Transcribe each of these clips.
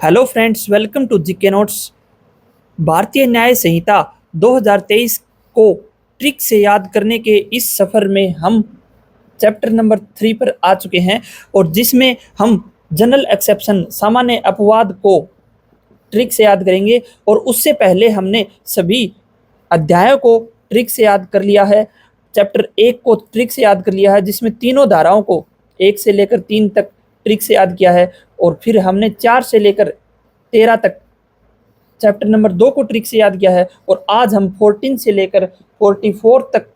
Hello friends, welcome to GK notes. भारतीय न्याय संहिता 2023 को ट्रिक से याद करने के इस सफ़र में हम चैप्टर नंबर 3 पर आ चुके हैं और जिसमें हम जनरल एक्सेप्शन सामान्य अपवाद को ट्रिक से याद करेंगे। और उससे पहले हमने सभी अध्यायों को ट्रिक से याद कर लिया है। चैप्टर 1 को ट्रिक से याद कर लिया है जिसमें तीनों धाराओं को 1 से लेकर 3 तक ट्रिक से याद किया है। और फिर हमने 4 से लेकर 13 तक चैप्टर नंबर 2 को ट्रिक से याद किया है। और आज हम 14 से लेकर 44 तक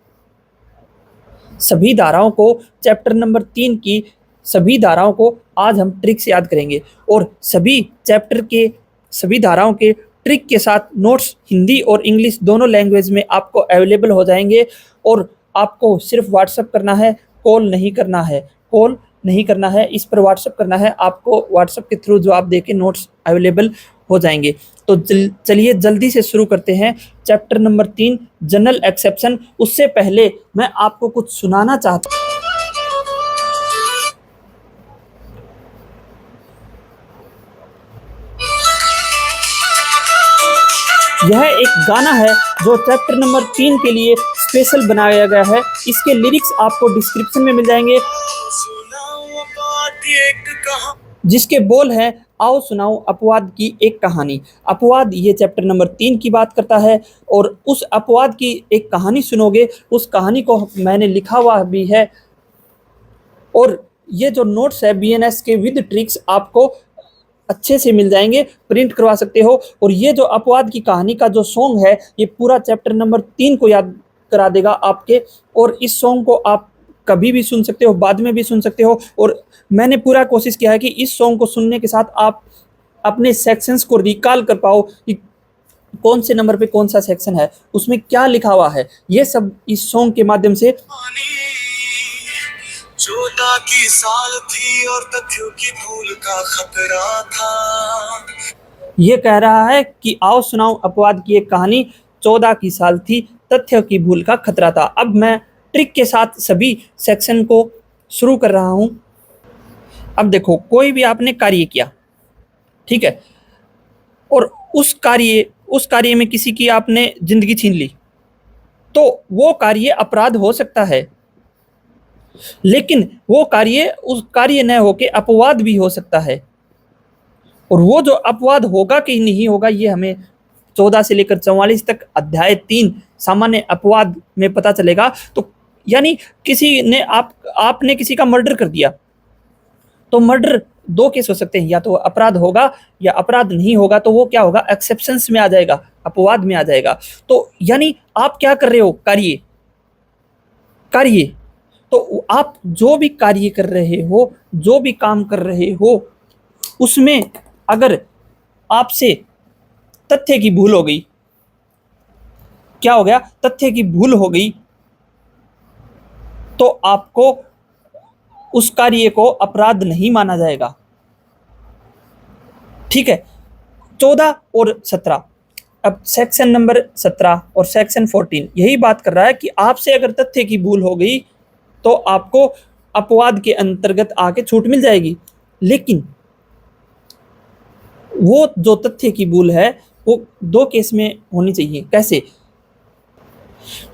सभी धाराओं को, चैप्टर नंबर 3 की सभी धाराओं को आज हम ट्रिक से याद करेंगे। और सभी चैप्टर के सभी धाराओं के ट्रिक के साथ नोट्स हिंदी और इंग्लिश दोनों लैंग्वेज में आपको अवेलेबल हो जाएंगे। और आपको सिर्फ व्हाट्सएप करना है, कॉल नहीं करना है। कॉल नहीं करना है, इस पर व्हाट्सएप करना है। आपको व्हाट्सएप के थ्रू जवाब देके नोट्स अवेलेबल हो जाएंगे। तो चलिए जल्दी से शुरू करते हैं चैप्टर नंबर 3 जनरल एक्सेप्शन। उससे पहले मैं आपको कुछ सुनाना चाहता हूँ। यह एक गाना है जो चैप्टर नंबर 3 के लिए स्पेशल बनाया गया है। इसके लिरिक्स आपको डिस्क्रिप्शन में मिल जाएंगे, जिसके बोल हैं, आओ सुनाओ अपवाद की एक कहानी। अपवाद ये चैप्टर नंबर 3 की बात करता है। और उस अपवाद की एक कहानी सुनोगे, उस कहानी को मैंने लिखा हुआ भी है। और ये जो नोट्स है बीएनएस के विद ट्रिक्स आपको अच्छे से मिल जाएंगे, प्रिंट करवा सकते हो। और ये जो अपवाद की कहानी का जो सॉन्ग है, ये पूरा चैप्टर नंबर 3 को याद करा देगा आपके। और इस सॉन्ग को आप कभी भी सुन सकते हो, बाद में भी सुन सकते हो। और मैंने पूरा कोशिश किया है कि इस सॉन्ग को सुनने के साथ आप अपने सेक्शंस को रिकॉल कर पाओ कि कौन से नंबर पे कौन सा सेक्शन है, उसमें क्या लिखा हुआ है। ये सब इस सॉन्ग के माध्यम से 14 की साल थी और तथ्यों की भूल का खतरा था। ये कह रहा है कि आओ सुनाओ अपवाद की एक कहानी, 14 की साल थी, तथ्य की भूल का खतरा था। अब मैं ट्रिक के साथ सभी सेक्शन को शुरू कर रहा हूं। अब देखो, कोई भी आपने कार्य किया, ठीक है, और उस कार्य में किसी की आपने जिंदगी छीन ली, तो वो कार्य अपराध हो सकता है। लेकिन वो कार्य उस कार्य न होके अपवाद भी हो सकता है। और वो जो अपवाद होगा कि नहीं होगा, ये हमें 14 से लेकर 44 तक अध्याय 3 सामान्य अपवाद में पता चलेगा। तो यानी किसी ने आपने किसी का मर्डर कर दिया, तो मर्डर 2 केस हो सकते हैं, या तो अपराध होगा या अपराध नहीं होगा। तो वो क्या होगा, एक्सेप्शंस में आ जाएगा, अपवाद में आ जाएगा। तो यानी आप क्या कर रहे हो, कार्य। तो आप जो भी कार्य कर रहे हो, जो भी काम कर रहे हो, उसमें अगर आपसे तथ्य की भूल हो गई, क्या हो गया, तथ्य की भूल हो गई, तो आपको उस कार्य को अपराध नहीं माना जाएगा। ठीक है। 14 और 17, अब सेक्शन नंबर 17 और सेक्शन 14 यही बात कर रहा है कि आपसे अगर तथ्य की भूल हो गई तो आपको अपवाद के अंतर्गत आके छूट मिल जाएगी। लेकिन वो जो तथ्य की भूल है वो 2 केस में होनी चाहिए। कैसे,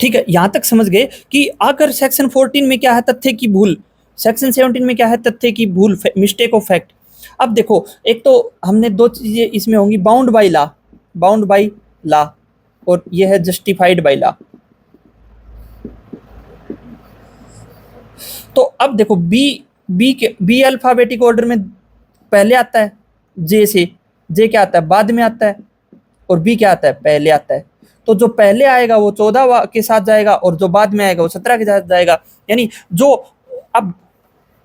ठीक है, यहां तक समझ गए कि अगर सेक्शन 14 में क्या है, तथ्य की भूल, सेक्शन 17 में क्या है, तथ्य की भूल, मिस्टेक ऑफ फैक्ट। अब देखो, एक तो हमने 2 चीजें इसमें होंगी, बाउंड बाय लॉ और यह है जस्टिफाइड बाय लॉ। तो अब देखो, बी अल्फाबेटिक ऑर्डर में पहले आता है, जे क्या आता है, बाद में आता है, और बी क्या आता है, पहले आता है। तो जो पहले आएगा वो 14 के साथ जाएगा और जो बाद में आएगा वो 17 के साथ जाएगा। यानी जो, अब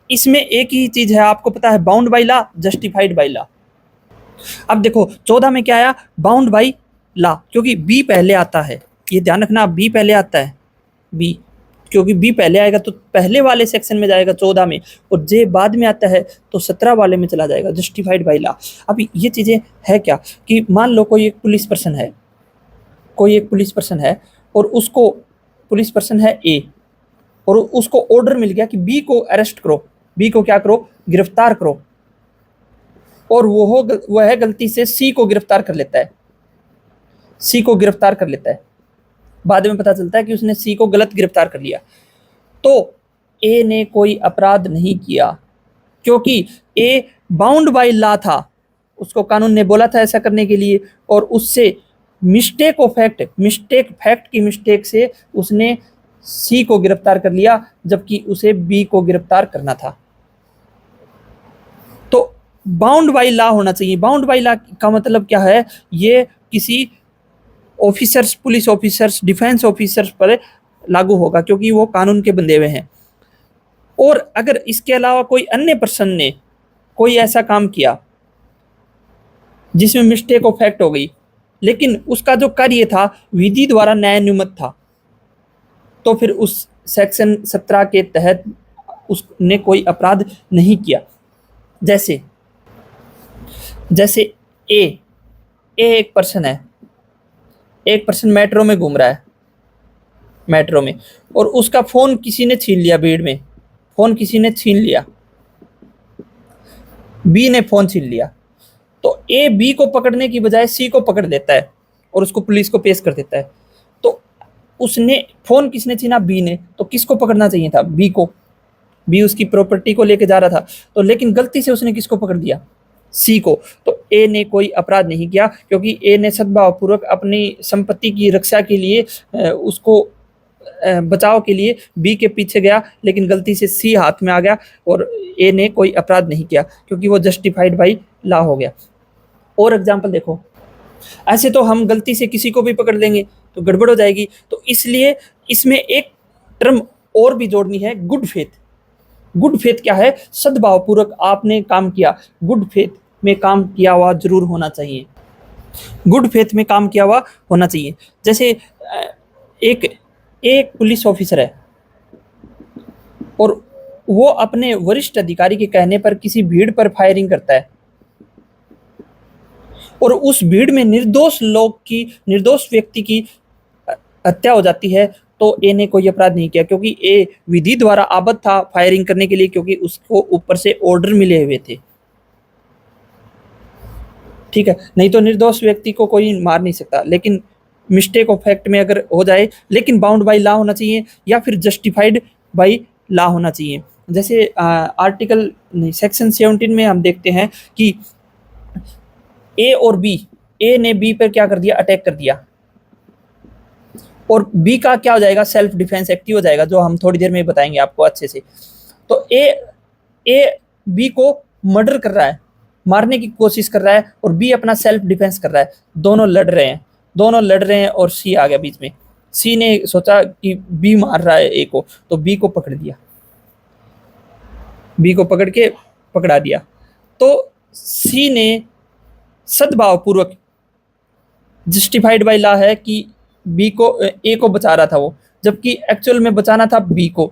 इसमें एक ही चीज है, आपको पता है, bound by law, justified by law. अब देखो 14 में क्या आया, बाउंड बाय लॉ, क्योंकि बी पहले आता है। ये ध्यान रखना, बी पहले आता है, बी, क्योंकि बी पहले आएगा तो पहले वाले सेक्शन में जाएगा 14 में, और जे बाद में आता है तो 17 वाले में चला जाएगा, जस्टिफाइड बाय लॉ। अब ये चीज़ें है क्या कि मान लो कोई एक पुलिस पर्सन है और उसको, पुलिस पर्सन है ए, और उसको ऑर्डर मिल गया कि बी को अरेस्ट करो, बी को क्या करो, गिरफ्तार करो। और वह गलती से सी को गिरफ्तार कर लेता है, सी को गिरफ्तार कर लेता है। बाद में पता चलता है कि उसने सी को गलत गिरफ्तार कर लिया। तो ए ने कोई अपराध नहीं किया, क्योंकि ए बाउंड बाय लॉ था, उसको कानून ने बोला था ऐसा करने के लिए, और उससे मिस्टेक की मिस्टेक से उसने सी को गिरफ्तार कर लिया, जबकि उसे बी को गिरफ्तार करना था। तो बाउंड बाय लॉ होना चाहिए। बाउंड बाय लॉ का मतलब क्या है? ये किसी officers, police officers, defence officers पर लागू होगा, क्योंकि वो कानून के बंधे हुए हैं। और अगर इसके अलावा कोई अन्य पर्सन ने कोई ऐसा काम किया जिसमें मिस्टेक ऑफ फैक्ट हो गई, लेकिन उसका जो कार्य था विधि द्वारा न्यायानुमत था, तो फिर उस सेक्शन 17 के तहत उसने कोई अपराध नहीं किया। जैसे ए एक पर्सन है, एक पर्सन मेट्रो में घूम रहा है, मेट्रो में, और उसका फोन किसी ने छीन लिया, भीड़ में फोन किसी ने छीन लिया, बी ने फोन छीन लिया। तो ए बी को पकड़ने की बजाय सी को पकड़ लेता है और उसको पुलिस को पेश कर देता है। तो उसने फोन किसने छीना? बी ने। तो किसको पकड़ना चाहिए था? बी को। बी उसकी प्रॉपर्टी को लेके जा रहा था, तो लेकिन गलती से उसने किसको पकड़ दिया? सी को। तो ए ने कोई अपराध नहीं किया, क्योंकि ए ने सद्भावपूर्वक अपनी संपत्ति की रक्षा के लिए उसको बचाव के लिए बी के पीछे गया, लेकिन गलती से सी हाथ में आ गया और ए ने कोई अपराध नहीं किया, क्योंकि वो जस्टिफाइड बाय लॉ हो गया। और एग्जाम्पल देखो, ऐसे तो हम गलती से किसी को भी पकड़ लेंगे तो गड़बड़ हो जाएगी। तो इसलिए इसमें एक टर्म और भी जोड़नी है, गुड फेथ। गुड फेथ क्या है? सद्भावपूर्वक आपने काम किया, गुड फेथ में काम किया हुआ जरूर होना चाहिए, गुड फेथ में काम किया हुआ होना चाहिए। जैसे एक पुलिस ऑफिसर है और वो अपने वरिष्ठ अधिकारी के कहने पर किसी भीड़ पर फायरिंग करता है, और उस भीड़ में निर्दोष व्यक्ति की हत्या हो जाती है, तो ए ने कोई अपराध नहीं किया, क्योंकि ए विधि द्वारा आबद्ध था फायरिंग करने के लिए, क्योंकि उसको ऊपर से ऑर्डर मिले हुए थे। ठीक है, नहीं तो निर्दोष व्यक्ति को कोई मार नहीं सकता। लेकिन मिस्टेक ऑफ फैक्ट में अगर हो जाए, लेकिन बाउंड बाय लॉ होना चाहिए, या फिर जस्टिफाइड बाय लॉ होना चाहिए। जैसे आर्टिकल सेक्शन 17 में हम देखते हैं कि ए और बी, ए ने बी पर क्या कर दिया? अटैक कर दिया, और बी का क्या हो जाएगा? सेल्फ डिफेंस एक्टिव हो जाएगा, जो हम थोड़ी देर में बताएंगे आपको अच्छे से। तो ए बी को मर्डर कर रहा है, मारने की कोशिश कर रहा है, और बी अपना सेल्फ डिफेंस कर रहा है। दोनों लड़ रहे हैं और सी आ गया बीच में। सी ने सोचा कि बी मार रहा है ए को, तो बी को पकड़ दिया, बी को पकड़ के पकड़ा दिया। तो सी ने सद्भावपूर्वक, जस्टिफाइड बाय लॉ है कि बी को, ए को बचा रहा था वो, जबकि एक्चुअल में बचाना था बी को,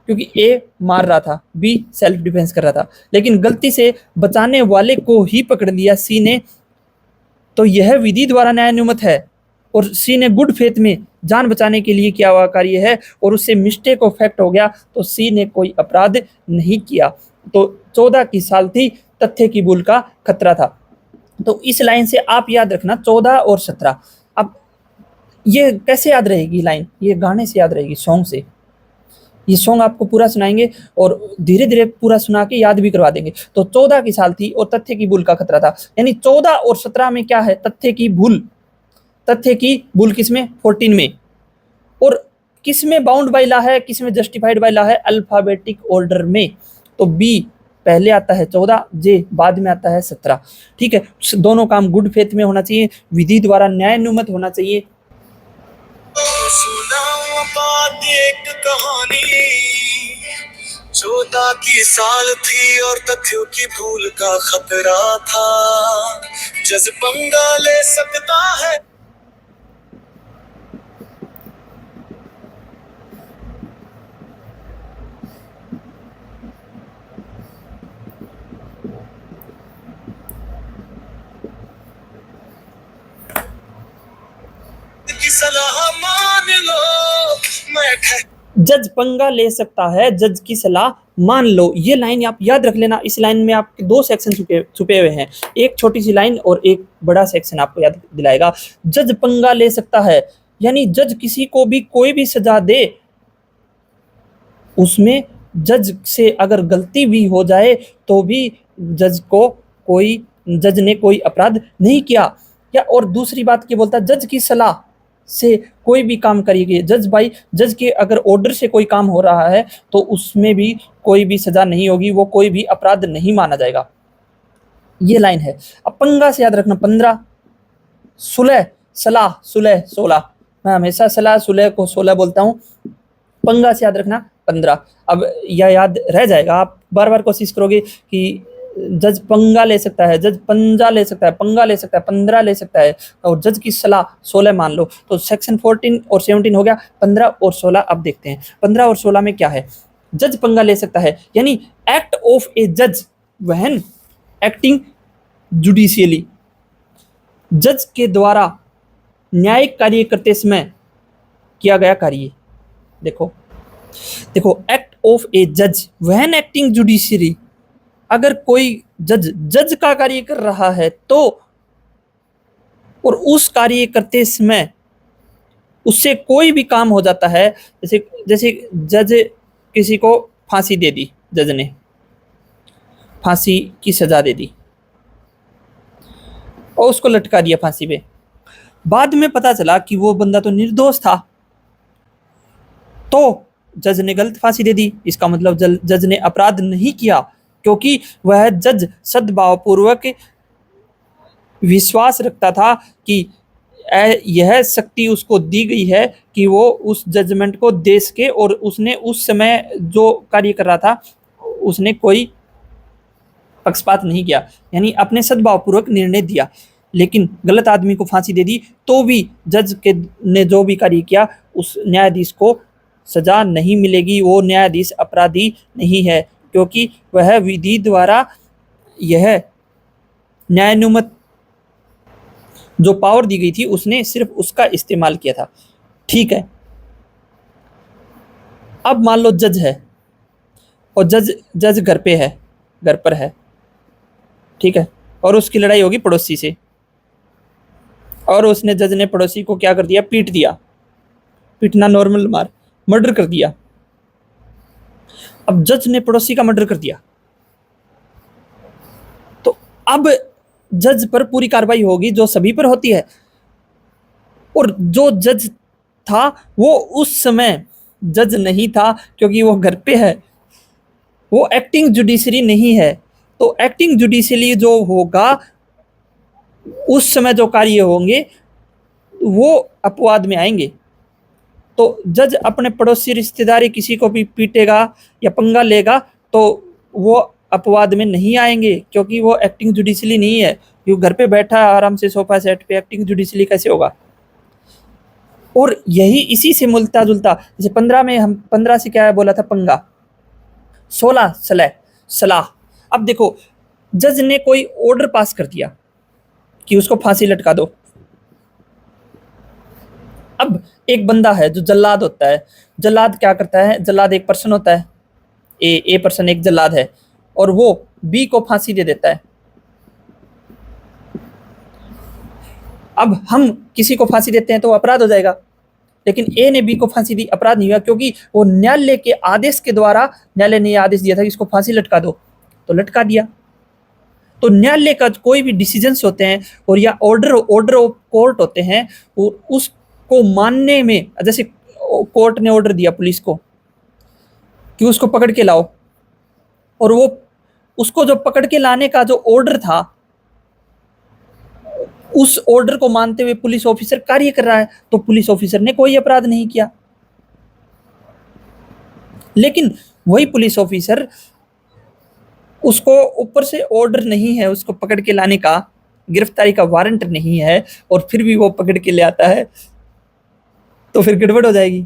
क्योंकि ए मार रहा था, बी सेल्फ डिफेंस कर रहा था, लेकिन गलती से बचाने वाले को ही पकड़ लिया सी ने। तो यह विधि द्वारा न्यायानुमत है, और सी ने गुड फेथ में जान बचाने के लिए किया हुआ कार्य है, और उससे मिस्टेक ऑफ फैक्ट हो गया, तो सी ने कोई अपराध नहीं किया। तो 14 की सालती, तथ्य की भूल का खतरा था। तो इस लाइन से आप याद रखना 14 और 17। अब ये कैसे याद रहेगी लाइन? ये गाने से याद रहेगी, सॉन्ग से। ये सॉन्ग आपको पूरा सुनाएंगे और धीरे धीरे पूरा सुना के याद भी करवा देंगे। तो 14 की साल थी और तथ्य की भूल का खतरा था, यानी 14 और 17 में क्या है? तथ्य की भूल। तथ्य की भूल किसमें? 14 में। और किसमें बाउंड बाय लॉ है, किसमें जस्टिफाइड बाय लॉ है? अल्फाबेटिक ऑर्डर में। तो बी पहले आता है 14, जे बाद में आता है 17। ठीक है, दोनों काम गुड फेथ में होना चाहिए, विधि द्वारा न्यायानुमत होना चाहिए। सुनाऊं बात एक कहानी, 14 की साल थी और तथ्यों की भूल का खतरा था। जज पंगा ले सकता है, की सलाह मान लो। मैं जज पंगा ले सकता है, जज की सलाह मान लो ये लाइन आप याद रख लेना, इस लाइन में आपके दो सेक्शन छुपे हुए हैं, एक छोटी सी लाइन और एक बड़ा सेक्शन आपको याद दिलाएगा। जज पंगा ले सकता है, यानी जज किसी को भी कोई भी सजा दे, उसमें जज से अगर गलती भी हो जाए तो भी जज ने कोई अपराध नहीं किया। या और दूसरी बात क्या बोलता है, जज की सलाह से कोई भी काम करिए, जज के अगर ऑर्डर से कोई काम हो रहा है तो उसमें भी कोई भी सजा नहीं होगी, वो कोई भी अपराध नहीं माना जाएगा। ये लाइन है। अब पंगा से याद रखना 15, सुलह सलाह सुलह 16, मैं हमेशा सलाह सुलह को 16 बोलता हूँ, पंगा से याद रखना 15। अब यह याद रह जाएगा, आप बार बार कोशिश करोगे कि जज पंगा ले सकता है, जज पंजा ले सकता है, पंगा ले सकता है, 15 ले सकता है, और जज की सलाह 16 मान लो, तो सेक्शन 14 और 17 हो गया। 15 और 16 अब देखते हैं 15 और 16 में क्या है। जज पंगा ले सकता है यानी एक्ट ऑफ ए जज व्हेन एक्टिंग जुडिशियली, जज के द्वारा न्यायिक कार्य करते समय किया गया कार्य। देखो एक्ट ऑफ ए जज व्हेन एक्टिंग जुडिशियरी, अगर कोई जज का कार्य कर रहा है तो, और उस कार्य करते समय उससे कोई भी काम हो जाता है, जैसे जज किसी को फांसी दे दी, जज ने फांसी की सजा दे दी और उसको लटका दिया फांसी पे, बाद में पता चला कि वो बंदा तो निर्दोष था, तो जज ने गलत फांसी दे दी। इसका मतलब जज ने अपराध नहीं किया, क्योंकि वह जज सद्भावपूर्वक विश्वास रखता था कि यह शक्ति उसको दी गई है कि वो उस जजमेंट को दे सके, और उसने उस समय जो कार्य कर रहा था उसने कोई पक्षपात नहीं किया, यानी अपने सद्भावपूर्वक निर्णय दिया। लेकिन गलत आदमी को फांसी दे दी तो भी जज ने जो भी कार्य किया उस न्यायाधीश को सजा नहीं मिलेगी, वो न्यायाधीश अपराधी नहीं है, क्योंकि वह विधि द्वारा यह न्यायानुमत जो पावर दी गई थी उसने सिर्फ उसका इस्तेमाल किया था। ठीक है, अब मान लो जज है और जज घर पर है, ठीक है, और उसकी लड़ाई होगी पड़ोसी से, और जज ने पड़ोसी को क्या कर दिया, पीट दिया, पीटना नॉर्मल मार, मर्डर कर दिया। अब जज ने पड़ोसी का मर्डर कर दिया, तो अब जज पर पूरी कार्रवाई होगी जो सभी पर होती है, और जो जज था वो उस समय जज नहीं था क्योंकि वो घर पे है, वो एक्टिंग जुडिशरी नहीं है। तो एक्टिंग जुडिशरी जो होगा उस समय जो कार्य होंगे वो अपवाद में आएंगे। तो जज अपने पड़ोसी रिश्तेदारी किसी को भी पीटेगा या पंगा लेगा तो वो अपवाद में नहीं आएंगे, क्योंकि वो एक्टिंग जुडिशली नहीं है, क्योंकि घर पे बैठा है आराम से सोफा सेट पे, एक्टिंग जुडिशली कैसे होगा। और यही इसी से मिलता जुलता, जैसे 15 में हम 15 से क्या बोला था, पंगा, 16 सलाह। अब देखो जज ने कोई ऑर्डर पास कर दिया कि उसको फांसी लटका दो। अब एक बंदा है जो जल्लाद होता है, जल्लाद क्या करता है, जल्लाद एक पर्सन होता है, ए पर्सन एक जल्लाद है, और वो बी को फांसी दे देता है। अब हम किसी को फांसी देते हैं तो अपराध हो जाएगा, लेकिन ए ने बी को फांसी दी, अपराध नहीं हुआ, क्योंकि वो न्यायालय के आदेश के द्वारा, न्यायालय ने आदेश दिया था कि इसको फांसी लटका दो, तो लटका दिया। तो न्यायालय का कोई भी डिसीजंस होते हैं और या ऑर्डर ऑफ कोर्ट होते हैं, और उसको मानने में, जैसे कोर्ट ने ऑर्डर दिया पुलिस को कि उसको पकड़ के लाओ, और वो उसको जो पकड़ के लाने का जो ऑर्डर था उस ऑर्डर को मानते हुए पुलिस ऑफिसर कार्य कर रहा है, तो पुलिस ऑफिसर ने कोई अपराध नहीं किया। लेकिन वही पुलिस ऑफिसर, उसको ऊपर से ऑर्डर नहीं है उसको पकड़ के लाने का, गिरफ्तारी का वारंट नहीं है, और फिर भी वो पकड़ के ले आता है, तो फिर गड़बड़ हो जाएगी,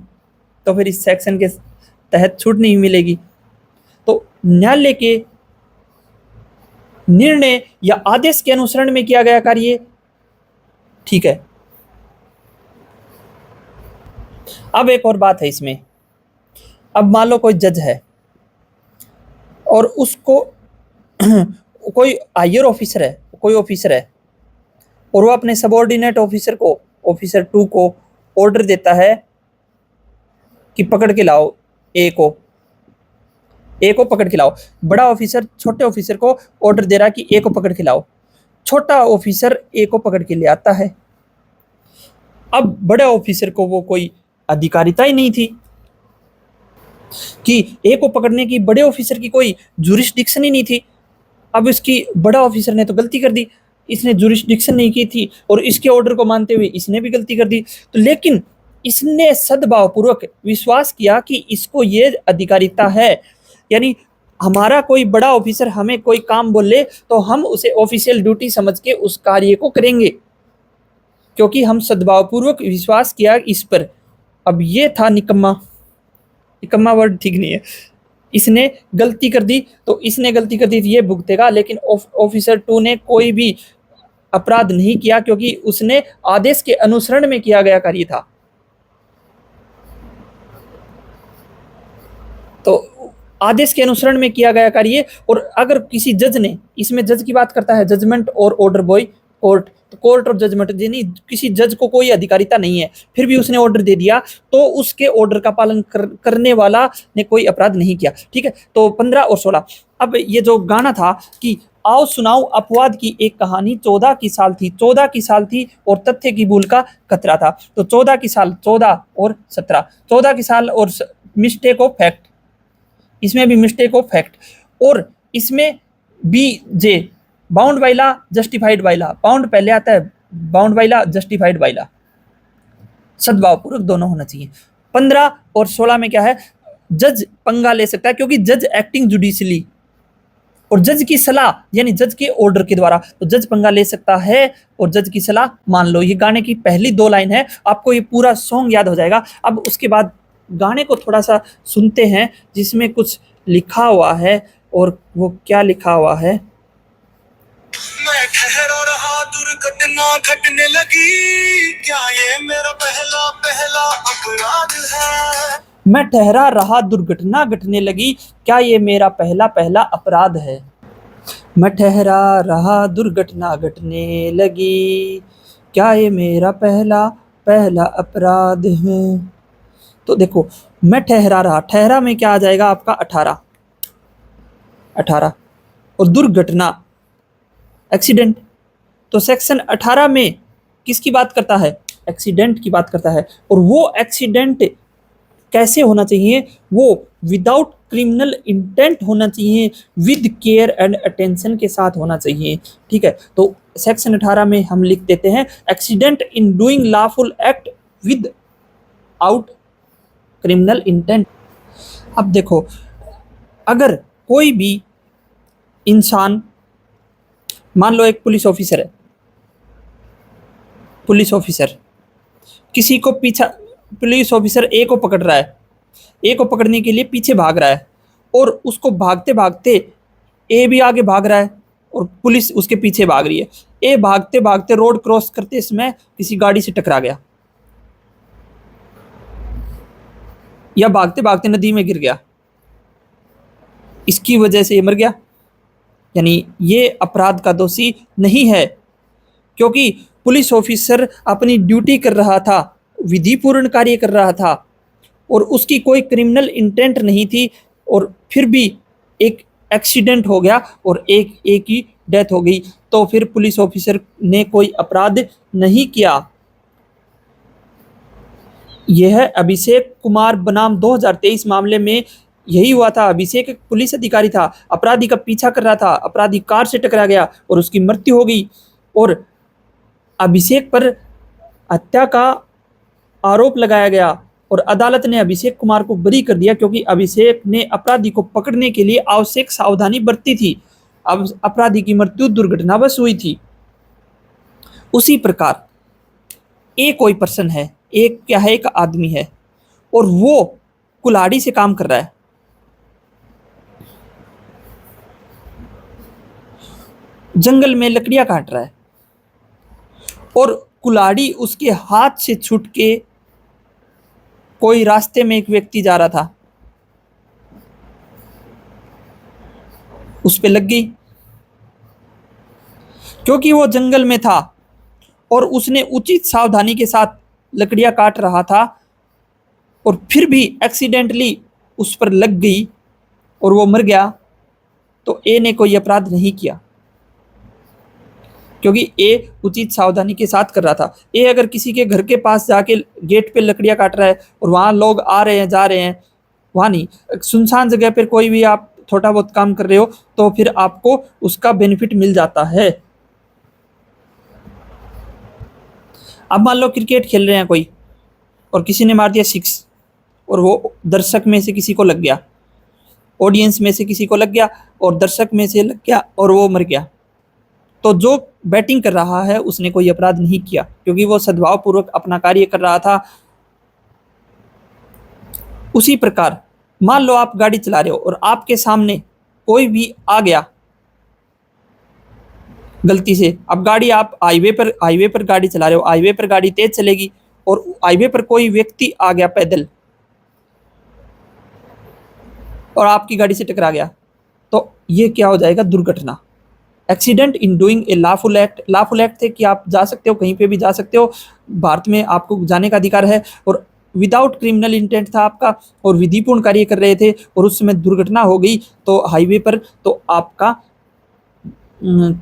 तो फिर इस सेक्शन के तहत छूट नहीं मिलेगी। तो न्यायालय के निर्णय या आदेश के अनुसरण में किया गया कार्य, ठीक है। अब एक और बात है इसमें, अब मान लो कोई जज है और उसको कोई हायर ऑफिसर है, कोई ऑफिसर है, और वो अपने सबऑर्डिनेट ऑफिसर को, ऑफिसर 2 को ऑर्डर देता है कि पकड़ के लाओ ए को, ए को पकड़ के लाओ। बड़ा ऑफिसर छोटे ऑफिसर को ऑर्डर दे रहा कि ए को पकड़ के लाओ। छोटा ऑफिसर ए को पकड़ के ले आता है। अब बड़े ऑफिसर को वो कोई अधिकारिता ही नहीं थी कि ए को पकड़ने की, बड़े ऑफिसर की कोई जुरिस्डिक्शन ही नहीं थी। अब इसकी बड़ा ऑफिसर ने तो गलती कर दी, इसने जुरिस्डिक्शन नहीं की थी और इसके ऑर्डर को मानते हुए इसने भी गलती कर दी। तो लेकिन इसने सद्भावपूर्वक विश्वास किया कि इसको ये अधिकारिता है, यानी हमारा कोई बड़ा ऑफिसर हमें कोई काम बोले तो हम उसे ऑफिशियल ड्यूटी समझ के उस कार्य को करेंगे, क्योंकि हम सद्भावपूर्वक विश्वास किया इस पर। अब ये था निकम्मा, निकम्मा वर्ड ठीक नहीं है, इसने गलती कर दी तो इसने गलती कर दी ये भुगतेगा, लेकिन ऑफिसर 2 ने कोई भी अपराध नहीं किया क्योंकि उसने आदेश के अनुसरण में किया गया कार्य था। तो आदेश के अनुसरण में किया गया कार्य, और अगर किसी जज ने, इसमें जज की बात करता है, जजमेंट और ऑर्डर बॉय, कोर्ट, तो कोर्ट और जजमेंट, यानी किसी जज को कोई अधिकारिता नहीं है, फिर भी उसने ऑर्डर दे दिया तो उसके ऑर्डर का पालन करने वाला ने कोई अपराध नहीं किया। ठीक है, तो 15 और 16। अब ये जो गाना था कि आओ सुनाओ अपवाद की एक कहानी, 14 की साल थी, 14 की साल थी और तथ्य की भूल का खतरा था। तो 14 की साल, 14 और 17, 14 की साल और मिस्टेक ऑफ फैक्ट, इसमें भी मिस्टेक ऑफ फैक्ट, और इसमें B J, bound by law, justified by law, bound पहले आता है, bound by law, justified by law, सद्भावपूर्वक दोनों होना चाहिए। 15 और 16 में क्या है, जज पंगा ले सकता है क्योंकि जज एक्टिंग जुडिशली, और जज की सलाह यानी जज के ऑर्डर के द्वारा, तो जज पंगा ले सकता है और जज की सलाह मान लो। ये गाने की पहली 2 लाइन है, आपको ये पूरा सॉन्ग याद हो जाएगा। अब उसके बाद गाने को थोड़ा सा सुनते हैं जिसमें कुछ लिखा हुआ है, और वो क्या लिखा हुआ है। मैं ठहरा रहा, दुर्घटना घटने लगी, क्या ये मेरा पहला पहला अपराध है? मैं ठहरा रहा, दुर्घटना घटने लगी, क्या ये मेरा पहला पहला अपराध है? मैं ठहरा रहा, दुर्घटना घटने लगी, क्या ये मेरा पहला पहला अपराध है? तो देखो, मैं ठहरा रहा, ठहरा में क्या आ जाएगा आपका 18, 18, और दुर्घटना एक्सीडेंट, तो सेक्शन 18 में किसकी बात करता है? एक्सीडेंट की बात करता है। और वो एक्सीडेंट कैसे होना चाहिए? वो विदाउट क्रिमिनल इंटेंट होना चाहिए, विद केयर एंड अटेंशन के साथ होना चाहिए। ठीक है, तो सेक्शन 18 में हम लिख देते हैं accident in doing lawful act with out criminal intent. अब देखो, अगर कोई भी इंसान, मान लो एक पुलिस ऑफिसर है, पुलिस ऑफिसर किसी को पीछा, पुलिस ऑफिसर ए को पकड़ रहा है, ए को पकड़ने के लिए पीछे भाग रहा है, और उसको भागते भागते ए भी आगे भाग रहा है और पुलिस उसके पीछे भाग रही है। ए भागते भागते रोड क्रॉस करते समय किसी गाड़ी से टकरा गया, या भागते भागते नदी में गिर गया, इसकी वजह से ये मर गया, यानी ये अपराध का दोषी नहीं है, क्योंकि पुलिस ऑफिसर अपनी ड्यूटी कर रहा था, विधिपूर्ण कार्य कर रहा था, और उसकी कोई क्रिमिनल इंटेंट नहीं थी, और फिर भी एक एक्सीडेंट हो गया और एक की डेथ हो गई, तो फिर पुलिस ऑफिसर ने कोई अपराध नहीं किया। यह है अभिषेक कुमार बनाम 2023 मामले में यही हुआ था। अभिषेक एक पुलिस अधिकारी था, अपराधी का पीछा कर रहा था, अपराधी कार से टकरा गया और उसकी मृत्यु हो गई, और अभिषेक पर हत्या का आरोप लगाया गया और अदालत ने अभिषेक कुमार को बरी कर दिया, क्योंकि अभिषेक ने अपराधी को पकड़ने के लिए आवश्यक सावधानी बरती थी। अब अपराधी की मृत्यु दुर्घटनावश हुई थी। उसी प्रकार एक कोई पर्सन है, एक क्या है, एक आदमी है, और वो कुल्हाड़ी से काम कर रहा है, जंगल में लकड़ियां काट रहा है, और कुल्हाड़ी उसके हाथ से छूट के कोई रास्ते में एक व्यक्ति जा रहा था, उस पे लग गई, क्योंकि वो जंगल में था और उसने उचित सावधानी के साथ लकड़ियां काट रहा था और फिर भी एक्सीडेंटली उस पर लग गई और वो मर गया, तो ए ने कोई अपराध नहीं किया, क्योंकि ए उचित सावधानी के साथ कर रहा था। ए अगर किसी के घर के पास जाके गेट पे लकड़ियां काट रहा है और वहां लोग आ रहे हैं जा रहे हैं, वहां नहीं, सुनसान जगह पर कोई भी आप छोटा बहुत काम कर रहे हो तो फिर आपको उसका बेनिफिट मिल जाता है। अब मान लो क्रिकेट खेल रहे हैं कोई और किसी ने मार दिया 6 और वो दर्शक में से किसी को लग गया, ऑडियंस में से किसी को लग गया और दर्शक में से लग गया और वो मर गया, तो जो बैटिंग कर रहा है उसने कोई अपराध नहीं किया, क्योंकि वो सद्भावपूर्वक अपना कार्य कर रहा था। उसी प्रकार मान लो आप गाड़ी चला रहे हो और आपके सामने कोई भी आ गया गलती से। अब गाड़ी आप हाईवे पर गाड़ी चला रहे हो, हाईवे पर गाड़ी तेज चलेगी और हाईवे पर कोई व्यक्ति आ गया पैदल और आपकी गाड़ी से टकरा गया, तो ये क्या हो जाएगा? दुर्घटना। Accident in doing a lawful act. Lawful act थे कि आप जा सकते हो, कहीं पे भी जा सकते हो, भारत में आपको जाने का अधिकार है, और विदाउट क्रिमिनल इंटेंट था आपका और विधिपूर्ण कार्य कर रहे थे और उस समय दुर्घटना हो गई तो हाईवे पर, तो आपका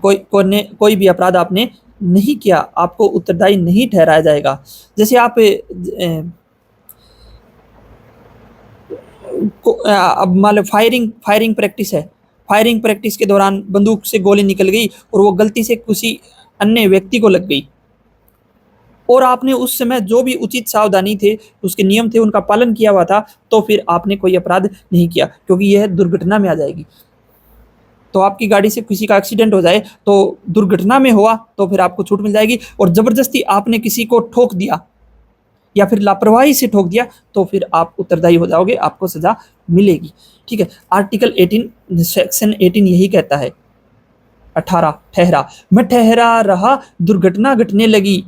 कोई भी अपराध आपने नहीं किया, आपको उत्तरदायी नहीं ठहराया जाएगा। जैसे आप अब मान लो फायरिंग प्रैक्टिस है, फायरिंग प्रैक्टिस के दौरान बंदूक से गोली निकल गई और वो गलती से किसी अन्य व्यक्ति को लग गई और आपने उस समय जो भी उचित सावधानी थे, उसके नियम थे, उनका पालन किया हुआ था, तो फिर आपने कोई अपराध नहीं किया, क्योंकि यह दुर्घटना में आ जाएगी। तो आपकी गाड़ी से किसी का एक्सीडेंट हो जाए तो दुर्घटना में हुआ तो फिर आपको छूट मिल जाएगी, और जबरदस्ती आपने किसी को ठोक दिया या फिर लापरवाही से ठोक दिया तो फिर आप उत्तरदायी हो जाओगे, आपको सजा मिलेगी। ठीक है, आर्टिकल 18 सेक्शन 18 यही कहता है। 18 ठहरा, मैं ठहरा रहा दुर्घटना घटने लगी।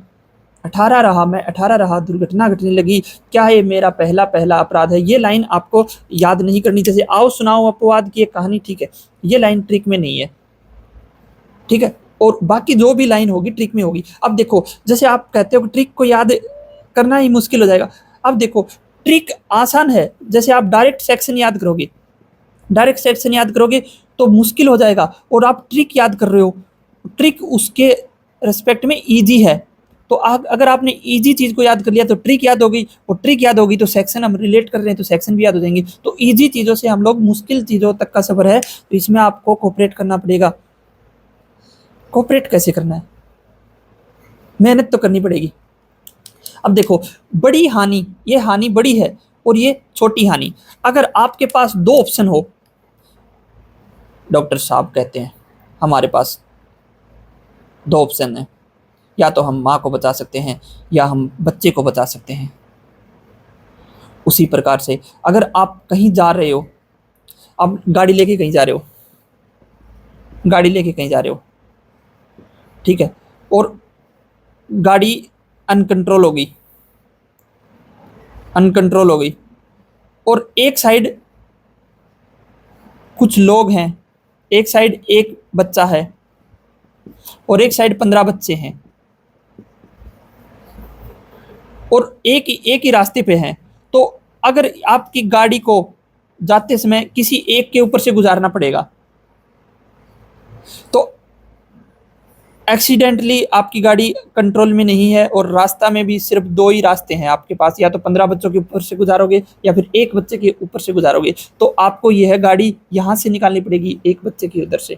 18 रहा, मैं 18 रहा दुर्घटना घटने लगी, क्या ये मेरा पहला अपराध है? ये लाइन आपको याद नहीं करनी। जैसे आओ सुनाओ अपवाद की एक कहानी, ठीक है, ये लाइन ट्रिक में नहीं है, ठीक है, और बाकी जो भी लाइन होगी ट्रिक में होगी। अब देखो, जैसे आप कहते हो कि ट्रिक को याद करना ही मुश्किल हो जाएगा, अब देखो ट्रिक आसान है। जैसे आप डायरेक्ट सेक्शन याद करोगे तो मुश्किल हो जाएगा, और आप ट्रिक याद कर रहे हो, ट्रिक उसके रेस्पेक्ट में ईजी है। तो अगर आपने ईजी चीज़ को याद कर लिया तो ट्रिक याद हो गई, और ट्रिक याद होगी तो सेक्शन हम रिलेट कर रहे हैं तो सेक्शन भी याद हो जाएंगे। तो ईजी चीज़ों से हम लोग मुश्किल चीज़ों तक का सफ़र है, तो इसमें आपको कोऑपरेट करना पड़ेगा। कोऑपरेट कैसे करना है? मेहनत तो करनी पड़ेगी। अब देखो, बड़ी हानि, ये हानि बड़ी है और ये छोटी हानि। अगर आपके पास 2 ऑप्शन हो, डॉक्टर साहब कहते हैं हमारे पास 2 ऑप्शन हैं, या तो हम माँ को बचा सकते हैं या हम बच्चे को बचा सकते हैं। उसी प्रकार से अगर आप कहीं जा रहे हो, आप गाड़ी लेके कहीं जा रहे हो, ठीक है, और गाड़ी अनकंट्रोल हो गई और एक साइड कुछ लोग हैं, एक साइड एक बच्चा है और एक साइड 15 बच्चे हैं, और एक ही रास्ते पे हैं, तो अगर आपकी गाड़ी को जाते समय किसी एक के ऊपर से गुजारना पड़ेगा, तो एक्सीडेंटली आपकी गाड़ी कंट्रोल में नहीं है और रास्ता में भी सिर्फ 2 ही रास्ते हैं आपके पास, या तो 15 बच्चों के ऊपर से गुजारोगे या फिर एक बच्चे के ऊपर से गुजारोगे, तो आपको यह गाड़ी यहाँ से निकालनी पड़ेगी एक बच्चे की उधर से।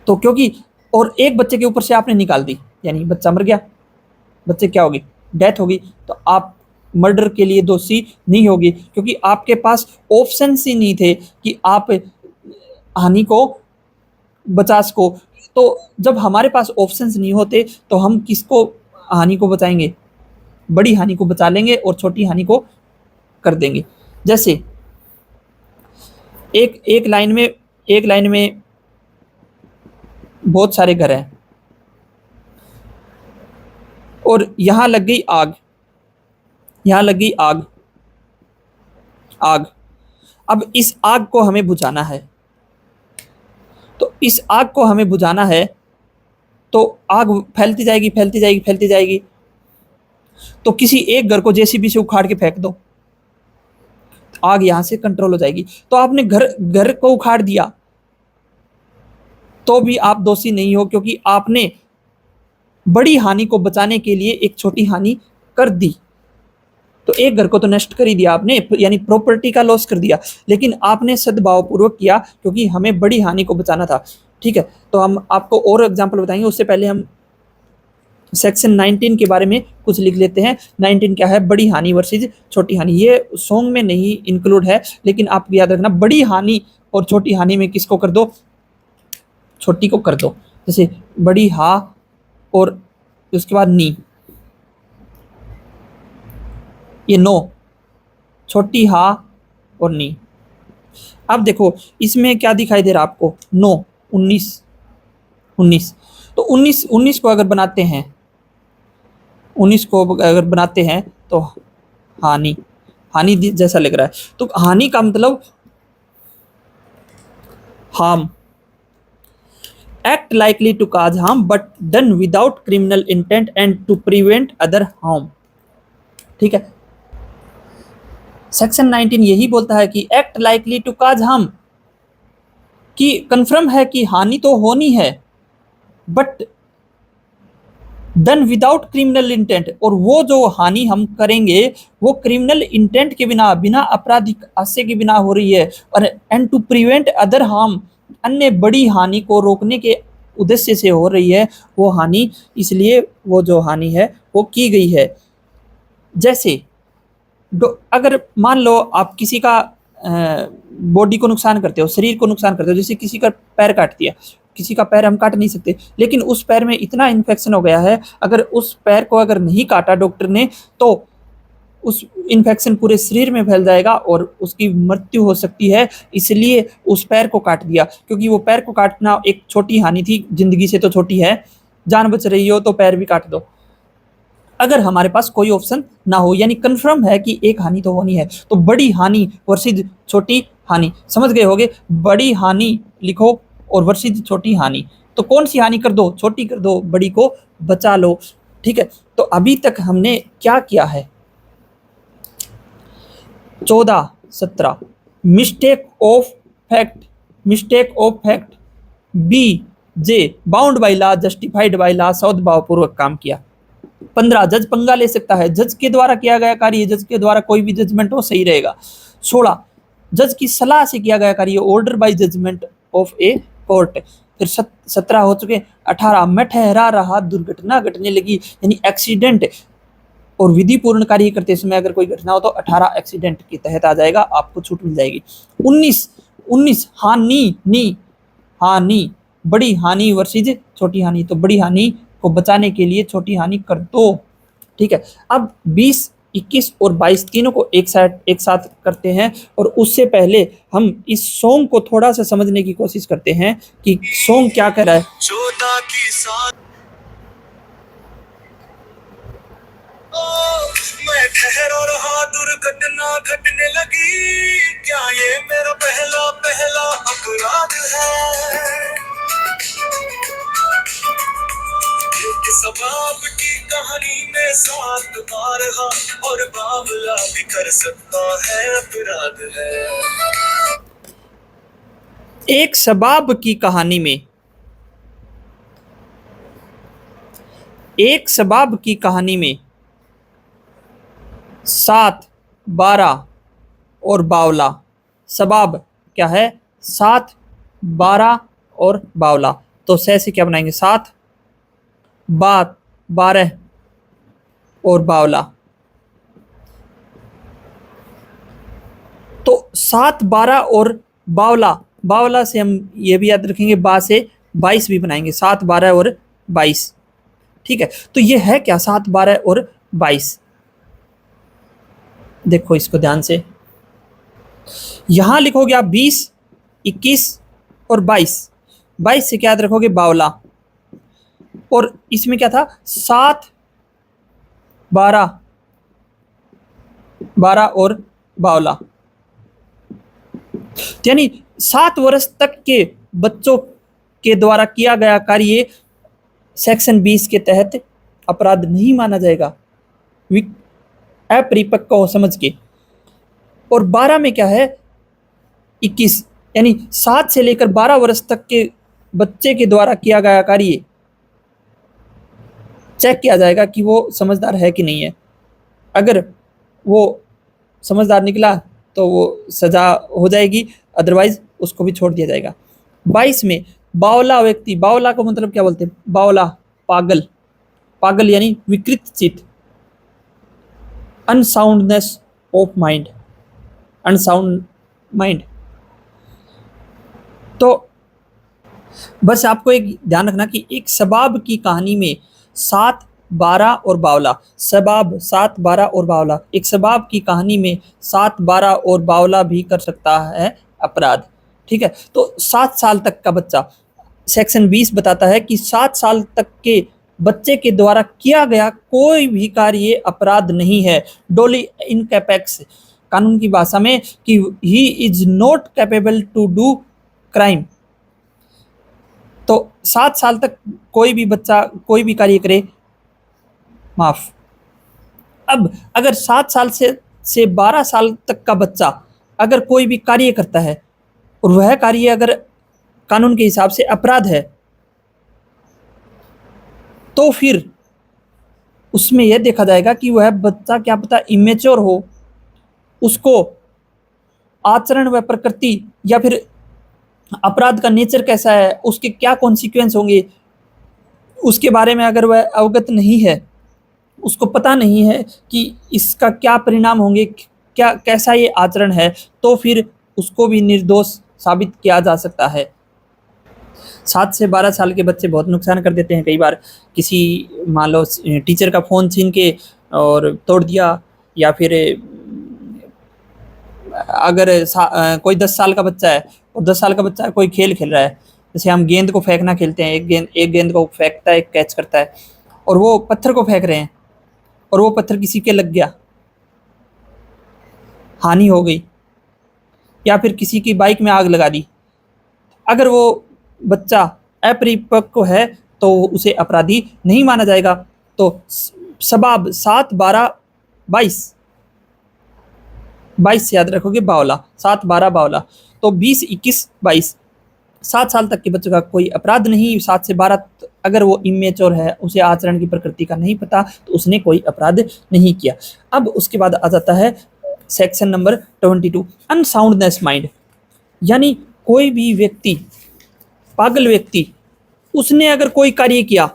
तो क्योंकि और एक बच्चे के ऊपर से आपने निकाल दी, यानी बच्चा मर गया, बच्चे क्या होगी? डेथ होगी, तो आप मर्डर के लिए दोषी नहीं होगी, क्योंकि आपके पास ऑप्शंस ही नहीं थे कि आप हानि को बचा सको। तो जब हमारे पास ऑप्शंस नहीं होते तो हम किसको हानि को बचाएंगे? बड़ी हानि को बचा लेंगे और छोटी हानि को कर देंगे। जैसे एक लाइन में बहुत सारे घर हैं और यहाँ लग गई आग, अब इस आग को हमें बुझाना है, तो इस आग को हमें बुझाना है, तो आग फैलती जाएगी, फैलती जाएगी, फैलती जाएगी। तो किसी एक घर को जेसीबी से उखाड़ के फेंक दो, आग यहां से कंट्रोल हो जाएगी। तो आपने घर घर को उखाड़ दिया तो भी आप दोषी नहीं हो, क्योंकि आपने बड़ी हानि को बचाने के लिए एक छोटी हानि कर दी। तो एक घर को तो नष्ट कर ही दिया आपने, यानी प्रॉपर्टी का लॉस कर दिया, लेकिन आपने सद्भावपूर्वक किया क्योंकि हमें बड़ी हानि को बचाना था। ठीक है, तो हम आपको और एग्जांपल बताएंगे, उससे पहले हम सेक्शन 19 के बारे में कुछ लिख लेते हैं। 19 क्या है? बड़ी हानि वर्सेज छोटी हानि। ये सॉन्ग में नहीं इंक्लूड है, लेकिन आप याद रखना, बड़ी हानि और छोटी हानि में किसको कर दो? छोटी को कर दो। जैसे बड़ी हा और उसके बाद नी, ये नो, छोटी हा और नी। अब देखो इसमें क्या दिखाई दे रहा है आपको? 9, 19, 19। तो 19 को अगर बनाते हैं, 19 को अगर बनाते हैं तो हानि, हानि जैसा लग रहा है। तो हानि का मतलब harm, act likely to cause harm but done without criminal intent and to prevent other harm. ठीक है, सेक्शन 19 यही बोलता है कि act likely to cause harm, कि कन्फर्म है कि हानि तो होनी है, but done without criminal intent, और वो जो हानि हम करेंगे वो क्रिमिनल इंटेंट के बिना, बिना आपराधिक आशय के बिना हो रही है, और and to prevent other harm, अन्य बड़ी हानि को रोकने के उद्देश्य से हो रही है वो हानि, इसलिए वो जो हानि है वो की गई है। जैसे अगर मान लो आप किसी का बॉडी को नुकसान करते हो, शरीर को नुकसान करते हो, जैसे किसी का पैर काट दिया, किसी का पैर हम काट नहीं सकते, लेकिन उस पैर में इतना इन्फेक्शन हो गया है, अगर उस पैर को अगर नहीं काटा डॉक्टर ने तो उस इन्फेक्शन पूरे शरीर में फैल जाएगा और उसकी मृत्यु हो सकती है। इसलिए उस पैर को काट दिया, क्योंकि वो पैर को काटना एक छोटी हानि थी, जिंदगी से तो छोटी है, जान बच रही हो तो पैर भी काट दो। अगर हमारे पास कोई ऑप्शन ना हो, यानी कंफर्म है कि एक हानि तो होनी है, तो बड़ी हानि वर्सेज छोटी हानि, समझ गए होगे? बड़ी हानि लिखो और वर्सेज छोटी हानि, तो कौन सी हानि कर दो? छोटी कर दो, बड़ी को बचा लो। ठीक है, तो अभी तक हमने क्या किया है? 14, 17 mistake of fact, mistake of fact, B J bound by law, justified by law, सद्भावपूर्वक काम किया। 15 जज पंगा ले सकता है, जज के द्वारा किया गया कार्य, जज के द्वारा कोई भी जजमेंट हो सही रहेगा। 16 जज की सलाह से किया गया कार्य, order by judgment of a court. फिर 17 हो चुके। 18 मैं ठहरा रहा, दुर्घटना घटने लगी, यानी एक्सीडेंट, और विधि पूर्ण कार्य करते समय अगर कोई घटना हो तो 18 एक्सीडेंट के तहत आ जाएगा, आपको छूट मिल जाएगी। 19 हानि, नी हानि, बड़ी हानि वर्सेज छोटी हानि, तो बड़ी हानि को बचाने के लिए छोटी हानि कर दो। ठीक है, अब 20, 21 और 22 तीनों को एक साथ करते हैं, और उससे पहले हम इस सॉन्ग को थोड़ा सा समझने की कोशिश करते हैं कि सॉन्ग क्या कह रहा है। 14 की साथ मैं ठहरा रहा, दुर्घटना घटने लगी, क्या ये मेरा पहला पहला अपराध है? सबाब की कहानी में 7 बार हाँ और बावला भी कर सकता है, अपराध है। एक शबाब की कहानी में, एक शबाब की कहानी में 7, 12 और बावला। शबाब क्या है? 7, 12 और बावला। तो से क्या बनाएंगे? 7, 12 और बावला। तो 7, 12 और बावला, बावला से हम ये भी याद रखेंगे, बा से 22 भी बनाएंगे, 7, 12 और 22। ठीक है, तो ये है क्या? 7, 12 और 22। देखो इसको ध्यान से, यहां लिखोगे आप 20, 21 और 22। 22 से क्या याद रखोगे? बावला। और इसमें क्या था? 7, 12 और बावला। तो यानी 7 वर्ष तक के बच्चों के द्वारा किया गया कार्य सेक्शन 20 के तहत अपराध नहीं माना जाएगा, अपरिपक्व हो समझ के। और 12 में क्या है, 21, यानी 7 से लेकर 12 वर्ष तक के बच्चे के द्वारा किया गया कार्य चेक किया जाएगा कि वो समझदार है कि नहीं है। अगर वो समझदार निकला तो वो सजा हो जाएगी, अदरवाइज उसको भी छोड़ दिया जाएगा। 22 में बावला व्यक्ति, बावला को मतलब क्या बोलते हैं, बावला पागल, पागल यानी विकृत चित्त, unsoundness of mind, unsound mind. तो बस आपको एक ध्यान रखना कि एक शबाब की कहानी में 7, 12 और बावला, शबाब 7, 12 और बावला, एक शबाब की कहानी में 7, 12 और बावला भी कर सकता है अपराध, ठीक है। तो 7 साल तक का बच्चा, सेक्शन 20 बताता है कि 7 साल तक के बच्चे के द्वारा किया गया कोई भी कार्य अपराध नहीं है। डोली इनकैपेक्स, कानून की भाषा में कि he is not capable to do crime. तो 7 साल तक कोई भी बच्चा कोई भी कार्य करे, माफ। अब अगर 7 साल से 12 साल तक का बच्चा अगर कोई भी कार्य करता है और वह कार्य अगर कानून के हिसाब से अपराध है, तो फिर उसमें यह देखा जाएगा कि वह बच्चा क्या पता इमेच्योर हो, उसको आचरण व प्रकृति या फिर अपराध का नेचर कैसा है, उसके क्या कॉन्सिक्वेंस होंगे, उसके बारे में अगर वह अवगत नहीं है, उसको पता नहीं है कि इसका क्या परिणाम होंगे, क्या कैसा ये आचरण है, तो फिर उसको भी निर्दोष साबित किया जा सकता है। 7 से 12 साल के बच्चे बहुत नुकसान कर देते हैं कई बार। किसी मान लो टीचर का फ़ोन छीन के और तोड़ दिया, या फिर अगर कोई 10 साल का बच्चा है और 10 साल का बच्चा कोई खेल खेल रहा है, जैसे हम गेंद को फेंकना खेलते हैं, एक गेंद को फेंकता है, एक कैच करता है, और वो पत्थर को फेंक रहे हैं और वो पत्थर किसी के लग गया, हानि हो गई, या फिर किसी की बाइक में आग लगा दी। अगर वो बच्चा अपरिपक्व है तो उसे अपराधी नहीं माना जाएगा। तो शबाब 7, 12, 22, 22 याद रखोगे, बावला 7, 12 बावला, तो 20, 21, 22, 7 साल तक के बच्चों का कोई अपराध नहीं। 7 से 12 अगर वो इमेच्योर है, उसे आचरण की प्रकृति का नहीं पता, तो उसने कोई अपराध नहीं किया। अब उसके बाद आ जाता है सेक्शन नंबर 22, अनसाउंडनेस माइंड, यानी कोई भी व्यक्ति, पागल व्यक्ति, उसने अगर कोई कार्य किया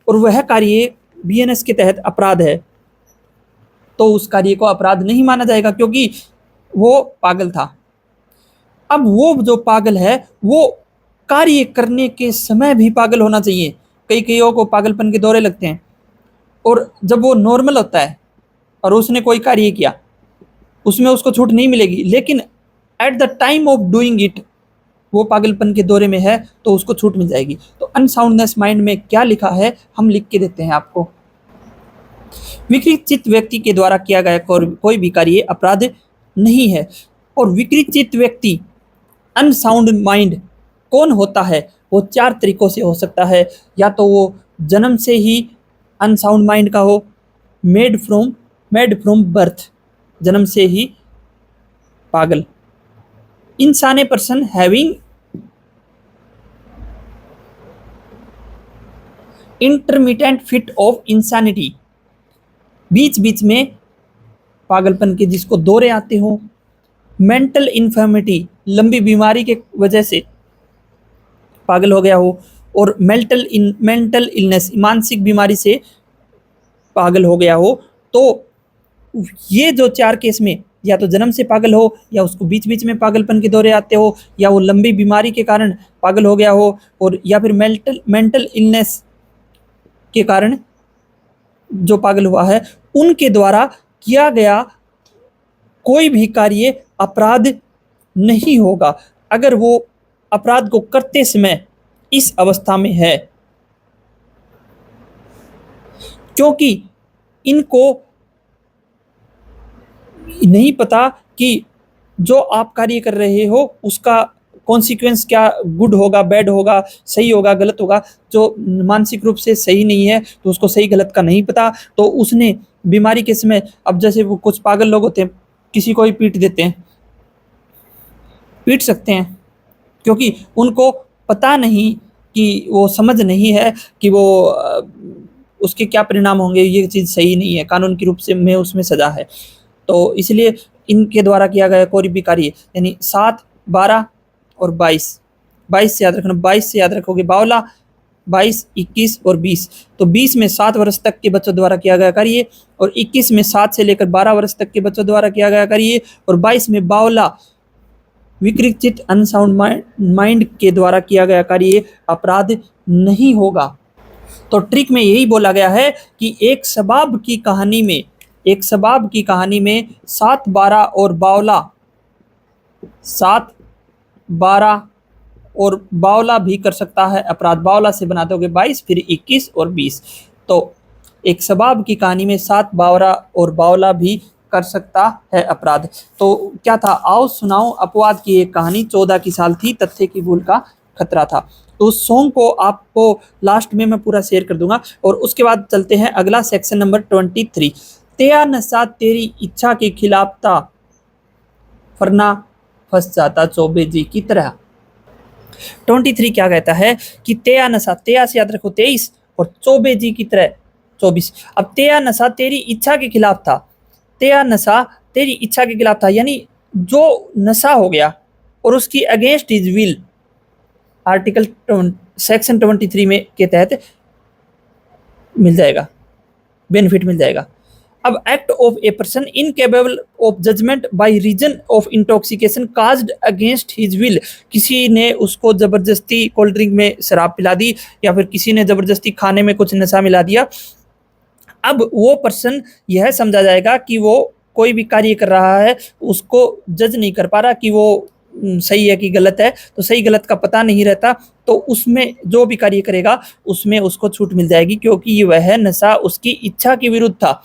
और वह कार्य बीएनएस के तहत अपराध है, तो उस कार्य को अपराध नहीं माना जाएगा, क्योंकि वो पागल था। अब वो जो पागल है वो कार्य करने के समय भी पागल होना चाहिए। कईयों को पागलपन के दौरे लगते हैं, और जब वो नॉर्मल होता है और उसने कोई कार्य किया, उसमें उसको छूट नहीं मिलेगी, लेकिन at the time of doing it वो पागलपन के दौरे में है तो उसको छूट मिल जाएगी। तो अनसाउंडनेस माइंड में क्या लिखा है हम लिख के देते हैं आपको। विकृत चित्त व्यक्ति के द्वारा किया गया कोई भी कार्य अपराध नहीं है। और विकृत चित्त व्यक्ति, अनसाउंड माइंड कौन होता है, वो 4 तरीकों से हो सकता है। या तो वो जन्म से ही अनसाउंड माइंड का हो, मेड फ्रॉम बर्थ, जन्म से ही पागल, insane person having intermittent fit of insanity, बीच बीच में पागलपन के जिसको दौरे आते हो, मेंटल इन्फर्मिटी, लंबी बीमारी के वजह से पागल हो गया हो, और मेंटल इलनेस, मानसिक बीमारी से पागल हो गया हो। तो ये जो 4 केस में या तो जन्म से पागल हो, या उसको बीच बीच में पागलपन के दौरे आते हो, या वो लंबी बीमारी के कारण पागल हो गया हो, और या फिर मेंटल इलनेस के कारण जो पागल हुआ है, उनके द्वारा किया गया कोई भी कार्य अपराध नहीं होगा अगर वो अपराध को करते समय इस अवस्था में है, क्योंकि इनको नहीं पता कि जो आप कार्य कर रहे हो उसका कॉन्सिक्वेंस क्या गुड होगा, बैड होगा, सही होगा, गलत होगा। जो मानसिक रूप से सही नहीं है तो उसको सही गलत का नहीं पता, तो उसने बीमारी के समय, अब जैसे वो कुछ पागल लोग होते हैं, किसी को ही पीट देते हैं, पीट सकते हैं, क्योंकि उनको पता नहीं कि वो समझ नहीं है कि वो उसके क्या परिणाम होंगे, ये चीज़ सही नहीं है, कानून के रूप से में उसमें सज़ा है। तो इसलिए इनके द्वारा किया गया कोई भी कार्य, यानी 7, 12 और 22, 22 से याद रखना, 22 से याद रखोगे बावला, 22, 21 और 20। तो 20 में 7 वर्ष तक के बच्चों द्वारा किया गया कार्य, और 21 में 7 से लेकर 12 वर्ष तक के बच्चों द्वारा किया गया कार्य, और 22 में बावला विकृत अनसाउंड माइंड के द्वारा किया गया कार्य अपराध नहीं होगा। तो ट्रिक में यही बोला गया है कि एक शबाब की कहानी में, एक शबाब की कहानी में 7, 12 और बावला, 7, 12 और बावला भी कर सकता है अपराध। बावला से बनाते होगे 22, फिर 21 और 20। तो एक शबाब की कहानी में 7, 12 और बावला भी कर सकता है अपराध। तो क्या था, आओ सुनाओ अपवाद की एक कहानी, 14 की साल थी, तथ्य की भूल का खतरा था। तो उस सॉन्ग को आपको लास्ट में मैं पूरा शेयर कर दूंगा, और उसके बाद चलते हैं अगला सेक्शन नंबर 23। तेरा नशा तेरी इच्छा के खिलाफ था, वरना फंस जाता चौबे जी की तरह। 23 क्या कहता है कि तेरा नशा, तेरा से याद रखो 23, और चौबे जी की तरह 24। अब तेरा नशा तेरी इच्छा के खिलाफ था, तेरा नशा तेरी इच्छा के खिलाफ था, यानी जो नशा हो गया और उसकी against is will, article section 23 में के तहत मिल जाएगा, बेनिफिट मिल जाएगा। अब act of a person incapable of judgment by reason of intoxication caused against his will, किसी ने उसको जबरदस्ती कोल्ड ड्रिंक में शराब पिला दी, या फिर किसी ने जबरदस्ती खाने में कुछ नशा मिला दिया। अब वो पर्सन यह समझा जाएगा कि वो कोई भी कार्य कर रहा है, उसको जज नहीं कर पा रहा कि वो सही है कि गलत है, तो सही गलत का पता नहीं रहता, तो उसमें जो भी कार्य करेगा उसमें उसको छूट मिल जाएगी, क्योंकि वह नशा उसकी इच्छा के विरुद्ध था।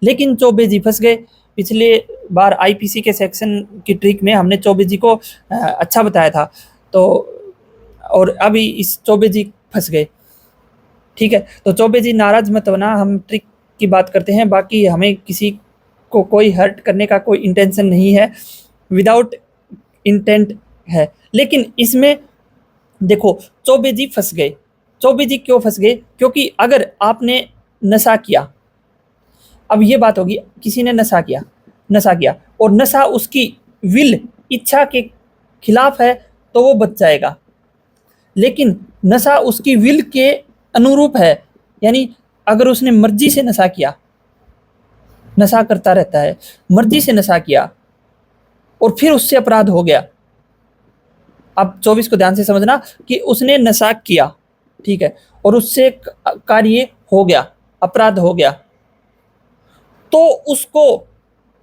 लेकिन चौबे जी फंस गए। पिछले बार आईपीसी के सेक्शन की ट्रिक में हमने चौबे जी को अच्छा बताया था, तो और अभी इस चौबे जी फंस गए। ठीक है, तो चौबे जी नाराज मत होना, हम ट्रिक की बात करते हैं, बाकी हमें किसी को कोई हर्ट करने का कोई इंटेंशन नहीं है, विदाउट इंटेंट है। लेकिन इसमें देखो चौबे जी फंस गए। चौबे जी क्यों फंस गए? क्योंकि अगर आपने नशा किया, अब ये बात होगी, किसी ने नशा किया और नशा उसकी विल, इच्छा के खिलाफ है, तो वो बच जाएगा। लेकिन नशा उसकी विल के अनुरूप है, यानी अगर उसने मर्जी से नशा किया, नशा करता रहता है, मर्जी से नशा किया और फिर उससे अपराध हो गया। अब 24 को ध्यान से समझना कि उसने नशा किया, ठीक है, और उससे कार्य हो गया, अपराध हो गया, तो उसको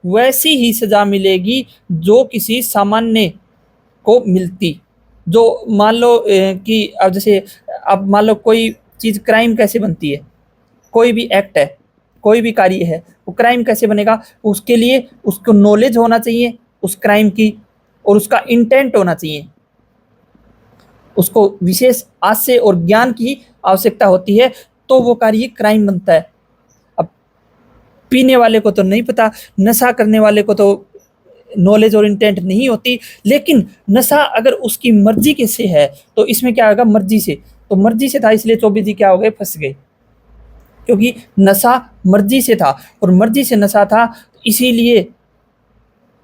वैसी ही सजा मिलेगी जो किसी सामान्य को मिलती। जो मान लो कि अब जैसे अब मान लो कोई चीज़, क्राइम कैसे बनती है, कोई भी एक्ट है, कोई भी कार्य है, वो क्राइम कैसे बनेगा, उसके लिए उसको नॉलेज होना चाहिए उस क्राइम की, और उसका इंटेंट होना चाहिए, उसको विशेष आशय और ज्ञान की आवश्यकता होती है, तो वो कार्य क्राइम बनता है। अब पीने वाले को तो नहीं पता, नशा करने वाले को तो नॉलेज और इंटेंट नहीं होती, लेकिन नशा अगर उसकी मर्जी के से है तो इसमें क्या होगा, मर्जी से, तो मर्जी से था, इसलिए चौबे जी क्या हो गए, फंस गए, क्योंकि नशा मर्जी से था, और मर्जी से नशा था, इसीलिए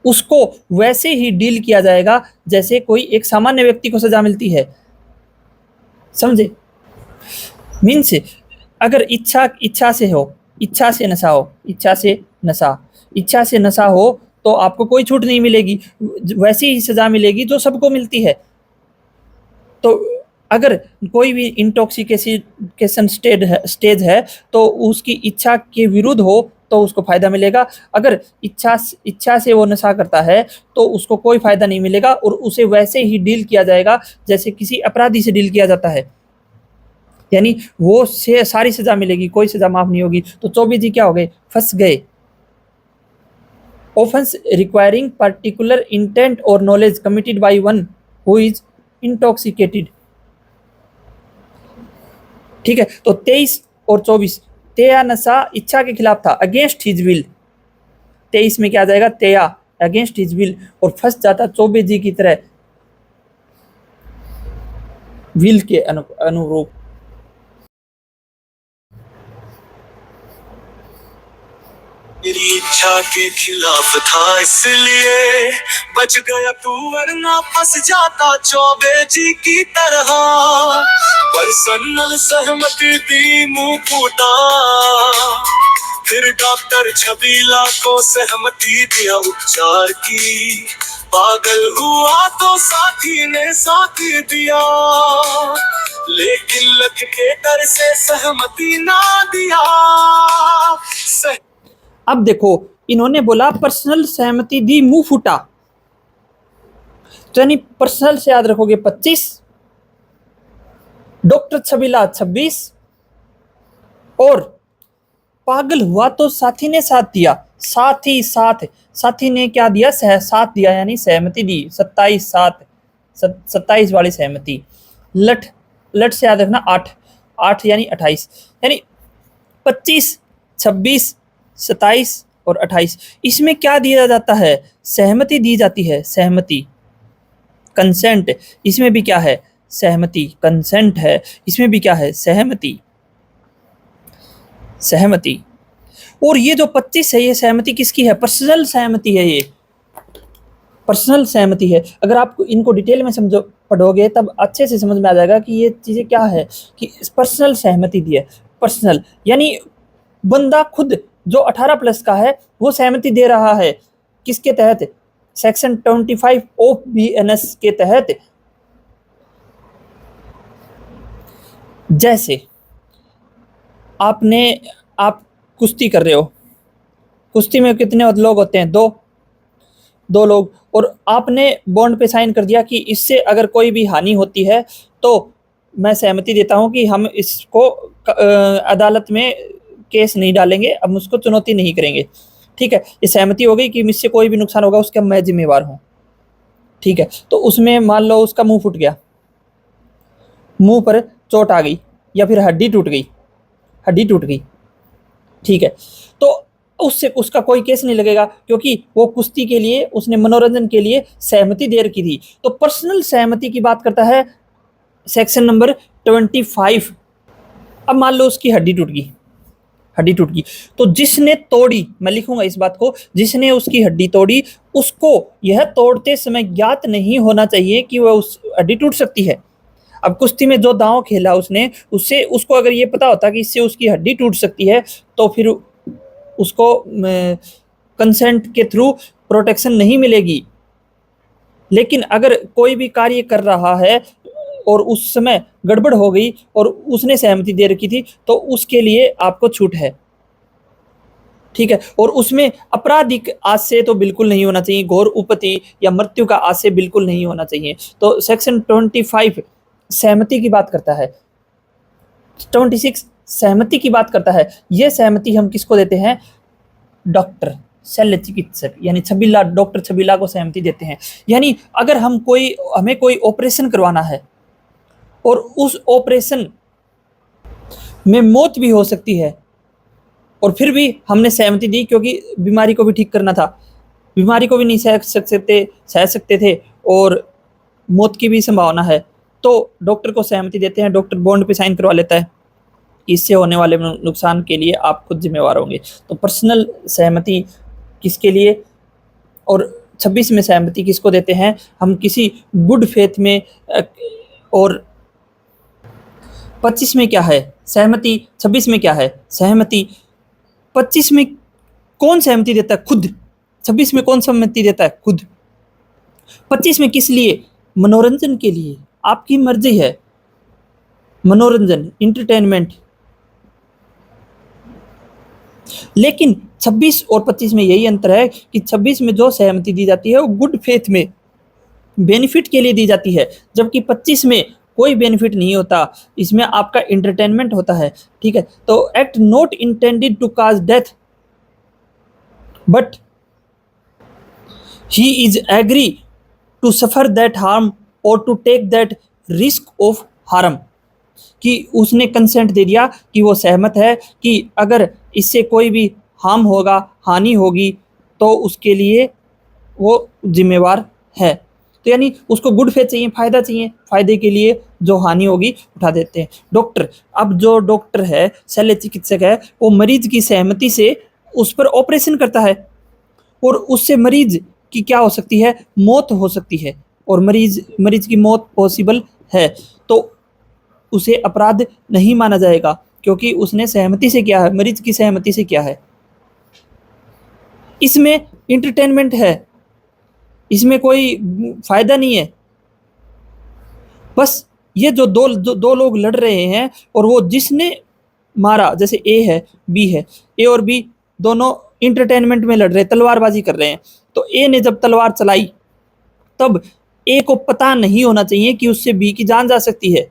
उसको वैसे ही डील किया जाएगा जैसे कोई एक सामान्य व्यक्ति को सजा मिलती है। समझे? मीन्स अगर इच्छा से हो, इच्छा से नशा हो, इच्छा से नशा हो, तो आपको कोई छूट नहीं मिलेगी, वैसी ही सजा मिलेगी जो सबको मिलती है। तो अगर कोई भी इंटॉक्सिकेशन स्टेज है तो उसकी इच्छा के विरुद्ध हो तो उसको फायदा मिलेगा। अगर इच्छा से वो नशा करता है तो उसको कोई फायदा नहीं मिलेगा, और उसे वैसे ही डील किया जाएगा जैसे किसी अपराधी से डील किया जाता है, यानी वो से सारी सजा मिलेगी, कोई सजा माफ नहीं होगी। तो चौबे जी क्या हो गए, फंस गए। ऑफेंस रिक्वायरिंग पर्टिकुलर इंटेंट और knowledge committed by one who is intoxicated. ठीक है, तो 23 और 24, तेया नशा इच्छा के खिलाफ था, अगेंस्ट हिज विल। 23 में क्या आ जाएगा, तेया अगेंस्ट हिज विल, और फंस जाता चौबे जी की तरह विल के अनुरूप। मेरी इच्छा के खिलाफ था इसलिए बच गया तू, वरना फंस जाता चौबे जी की तरह। पर्सनल सहमति दी, मुंह फूटा, फिर डॉक्टर छबीला को सहमति दिया उपचार की। पागल हुआ तो साथी ने साथ दिया, लेकिन लक के डर से सहमति ना दिया। अब देखो, इन्होंने बोला पर्सनल सहमति दी, मुंह फूटा, तो यानी पर्सनल से याद रखोगे 25, डॉक्टर छबीला 26, और पागल हुआ तो साथी ने साथ दिया। साथी ने क्या दिया, साथ दिया, यानी सहमति दी। 27 वाली सहमति। लट से याद रखना 8 यानी 28, यानी 25, 26, 27 और 28। इसमें क्या दिया जाता है, सहमति दी जाती है, सहमति, कंसेंट। इसमें भी क्या है, सहमति, कंसेंट है। इसमें भी क्या है, सहमति। और ये जो 25 है, ये सहमति किसकी है, पर्सनल सहमति है, ये पर्सनल सहमति है। अगर आप इनको डिटेल में समझो, पढ़ोगे, तब अच्छे से समझ में आ जाएगा कि ये चीज़ें क्या है, कि पर्सनल सहमति दी है। पर्सनल यानी बंदा खुद जो 18 प्लस का है वो सहमति दे रहा है, किसके तहत, सेक्शन 25 ऑफ बीएनएस के तहत। जैसे आप कुश्ती कर रहे हो, कुश्ती में कितने लोग होते हैं, दो लोग, और आपने बॉन्ड पे साइन कर दिया कि इससे अगर कोई भी हानि होती है तो मैं सहमति देता हूं कि हम इसको अदालत में केस नहीं डालेंगे, हम उसको चुनौती नहीं करेंगे। ठीक है, ये सहमति हो गई कि मुझसे कोई भी नुकसान होगा उसका मैं जिम्मेवार हूं। ठीक है, तो उसमें मान लो उसका मुंह फूट गया, मुंह पर चोट आ गई, या फिर हड्डी टूट गई। ठीक है, तो उससे उसका कोई केस नहीं लगेगा, क्योंकि वो कुश्ती के लिए, उसने मनोरंजन के लिए सहमति दे रखी थी। तो पर्सनल सहमति की बात करता है सेक्शन नंबर 25। अब मान लो उसकी हड्डी टूट गई, तो जिसने तोड़ी, मैं लिखूंगा इस बात को, जिसने उसकी हड्डी तोड़ी, उसको यह तोड़ते समय ज्ञात नहीं होना चाहिए कि वह उस हड्डी टूट सकती है। अब कुश्ती में जो दांव खेला उसने, उससे उसको अगर ये पता होता कि इससे उसकी हड्डी टूट सकती है, तो फिर उसको कंसेंट के थ्रू प्रोटेक्शन नहीं मिलेगी। लेकिन अगर कोई भी कार्य कर रहा है और उस समय गड़बड़ हो गई और उसने सहमति दे रखी थी, तो उसके लिए आपको छूट है। ठीक है, और उसमें आपराधिक आशय तो बिल्कुल नहीं होना चाहिए, घोर उपति या मृत्यु का आशय बिल्कुल नहीं होना चाहिए। तो सेक्शन 25 सहमति की बात करता है, 26 सहमति की बात करता है। यह सहमति हम किसको देते हैं, डॉक्टर, शल्य चिकित्सक, यानी छबीला, डॉक्टर छबीला को सहमति देते हैं। यानी अगर हमें कोई ऑपरेशन करवाना है और उस ऑपरेशन में मौत भी हो सकती है, और फिर भी हमने सहमति दी क्योंकि बीमारी को भी ठीक करना था, बीमारी को भी नहीं सह सकते थे और मौत की भी संभावना है, तो डॉक्टर को सहमति देते हैं। डॉक्टर बॉन्ड पे साइन करवा लेता है, इससे होने वाले नुकसान के लिए आप खुद जिम्मेवार होंगे। तो पर्सनल सहमति किसके लिए, और 26 में सहमति किसको देते हैं, हम किसी गुड फेथ में। और 25 में क्या है सहमति, 26 में क्या है सहमति। 25 में कौन सहमति देता है, खुद। 26 में कौन सहमति देता है, खुद। 25 में किस लिए, मनोरंजन के लिए, आपकी मर्जी है, मनोरंजन, इंटरटेनमेंट। लेकिन 26 और 25 में यही अंतर है कि 26 में जो सहमति दी जाती है वो गुड फेथ में, बेनिफिट के लिए दी जाती है, जबकि 25 में कोई बेनिफिट नहीं होता, इसमें आपका एंटरटेनमेंट होता है। ठीक है, तो act not intended to cause death but he is agree to suffer that harm और to take that risk of harm, कि उसने कंसेंट दे दिया कि वो सहमत है कि अगर इससे कोई भी हार्म होगा, हानि होगी, तो उसके लिए वो जिम्मेवार है। तो यानी उसको गुड फेथ चाहिए, फ़ायदा चाहिए, फ़ायदे के लिए जो हानि होगी उठा देते हैं। डॉक्टर, अब जो डॉक्टर है, शल्य चिकित्सक है, वो मरीज की सहमति से उस पर ऑपरेशन करता है और उससे मरीज की क्या हो सकती है, मौत हो सकती है, और मरीज की मौत पॉसिबल है, तो उसे अपराध नहीं माना जाएगा क्योंकि उसने सहमति से किया है, मरीज की सहमति से किया है। इसमें इंटरटेनमेंट है, इसमें कोई फायदा नहीं है। बस ये जो दो लोग लड़ रहे हैं और वो जिसने मारा, जैसे ए है, बी है, ए और बी दोनों इंटरटेनमेंट में लड़ रहे हैं, तलवारबाजी कर रहे हैं। तो ए ने जब तलवार चलाई तब ए को पता नहीं होना चाहिए कि उससे बी की जान जा सकती है।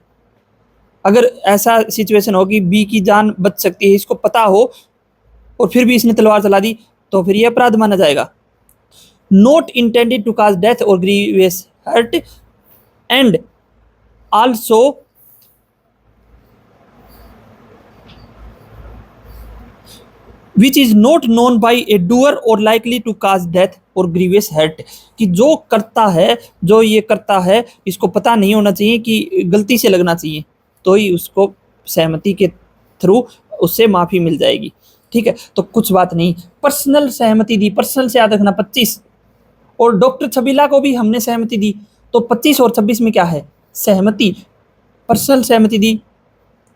अगर ऐसा सिचुएशन हो कि बी की जान बच सकती है, इसको पता हो, और फिर भी इसने तलवार चला दी, तो फिर यह अपराध माना जाएगा। Not intended to cause death और grievous hurt and also which is not known by a doer और लाइकली टू काज डेथ और ग्रीवियस हर्ट, कि जो करता है, जो ये करता है, इसको पता नहीं होना चाहिए कि गलती से लगना चाहिए, तो ही उसको सहमति के थ्रू उससे माफ़ी मिल जाएगी। ठीक है, तो कुछ बात नहीं, पर्सनल सहमति दी, पर्सनल से याद रखना 25, और डॉक्टर छबीला को भी हमने सहमति दी, तो 25 और 26 में क्या है, सहमति, पर्सनल सहमति दी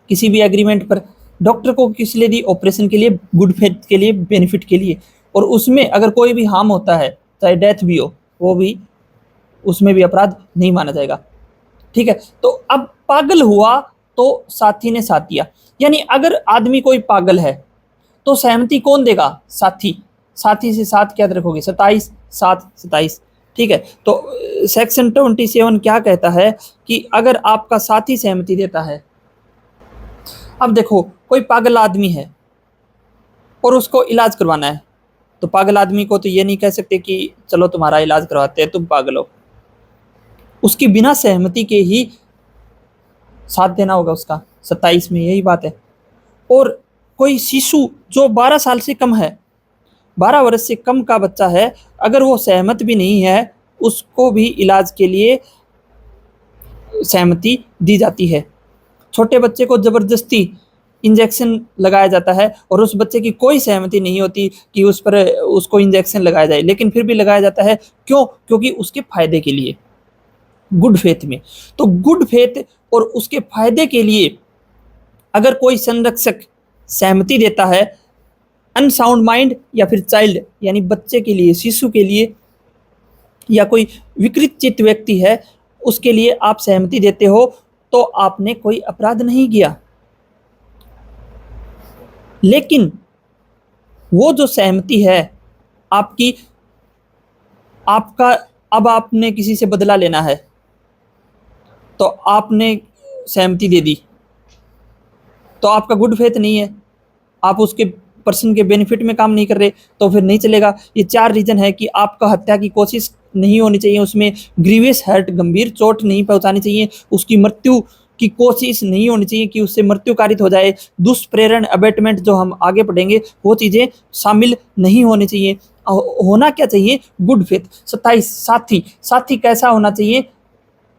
किसी भी एग्रीमेंट पर। डॉक्टर को किस लिए दी, ऑपरेशन के लिए, गुड फेथ के लिए, बेनिफिट के लिए, और उसमें अगर कोई भी हार्म होता है, चाहे डेथ भी हो, वो भी उसमें भी अपराध नहीं माना जाएगा। ठीक है, तो अब पागल हुआ तो साथी ने साथ दिया, यानी अगर आदमी कोई पागल है तो सहमति कौन देगा, साथी। साथी से साथ क्या रखोगे, 27, 7, 27। ठीक है, तो सेक्शन 27 क्या कहता है कि अगर आपका साथी सहमति देता है। अब देखो, कोई पागल आदमी है और उसको इलाज करवाना है, तो पागल आदमी को तो ये नहीं कह सकते कि चलो तुम्हारा इलाज करवाते हैं, तुम पागल हो। उसकी बिना सहमति के ही साथ देना होगा उसका, 27 में यही बात है। और कोई शिशु जो 12 साल से कम है, 12 वर्ष से कम का बच्चा है, अगर वो सहमत भी नहीं है, उसको भी इलाज के लिए सहमति दी जाती है। छोटे बच्चे को ज़बरदस्ती इंजेक्शन लगाया जाता है और उस बच्चे की कोई सहमति नहीं होती कि उस पर उसको इंजेक्शन लगाया जाए, लेकिन फिर भी लगाया जाता है। क्यों? क्योंकि उसके फ़ायदे के लिए, गुड फेथ में। तो गुड फेथ और उसके फ़ायदे के लिए अगर कोई संरक्षक सहमति देता है, अनसाउंड माइंड या फिर चाइल्ड यानी बच्चे के लिए, शिशु के लिए, या कोई विकृत चित्त व्यक्ति है, उसके लिए आप सहमति देते हो, तो आपने कोई अपराध नहीं किया। लेकिन वो जो सहमति है आपकी, आपका, अब आपने किसी से बदला लेना है तो आपने सहमति दे दी, तो आपका गुड फेथ नहीं है, आप उसके पर्सन के बेनिफिट में काम नहीं कर रहे, तो फिर नहीं चलेगा। ये 4 रीज़न है कि आपका हत्या की कोशिश नहीं होनी चाहिए, उसमें ग्रीवियस हर्ट, गंभीर चोट नहीं पहुंचानी चाहिए, उसकी मृत्यु की कोशिश नहीं होनी चाहिए कि उससे मृत्यु कारित हो जाए, दुष्प्रेरण, अबेटमेंट जो हम आगे पढ़ेंगे वो चीज़ें शामिल नहीं होनी चाहिए। होना क्या चाहिए, गुड फेथ। 27 साथी, साथी कैसा होना चाहिए,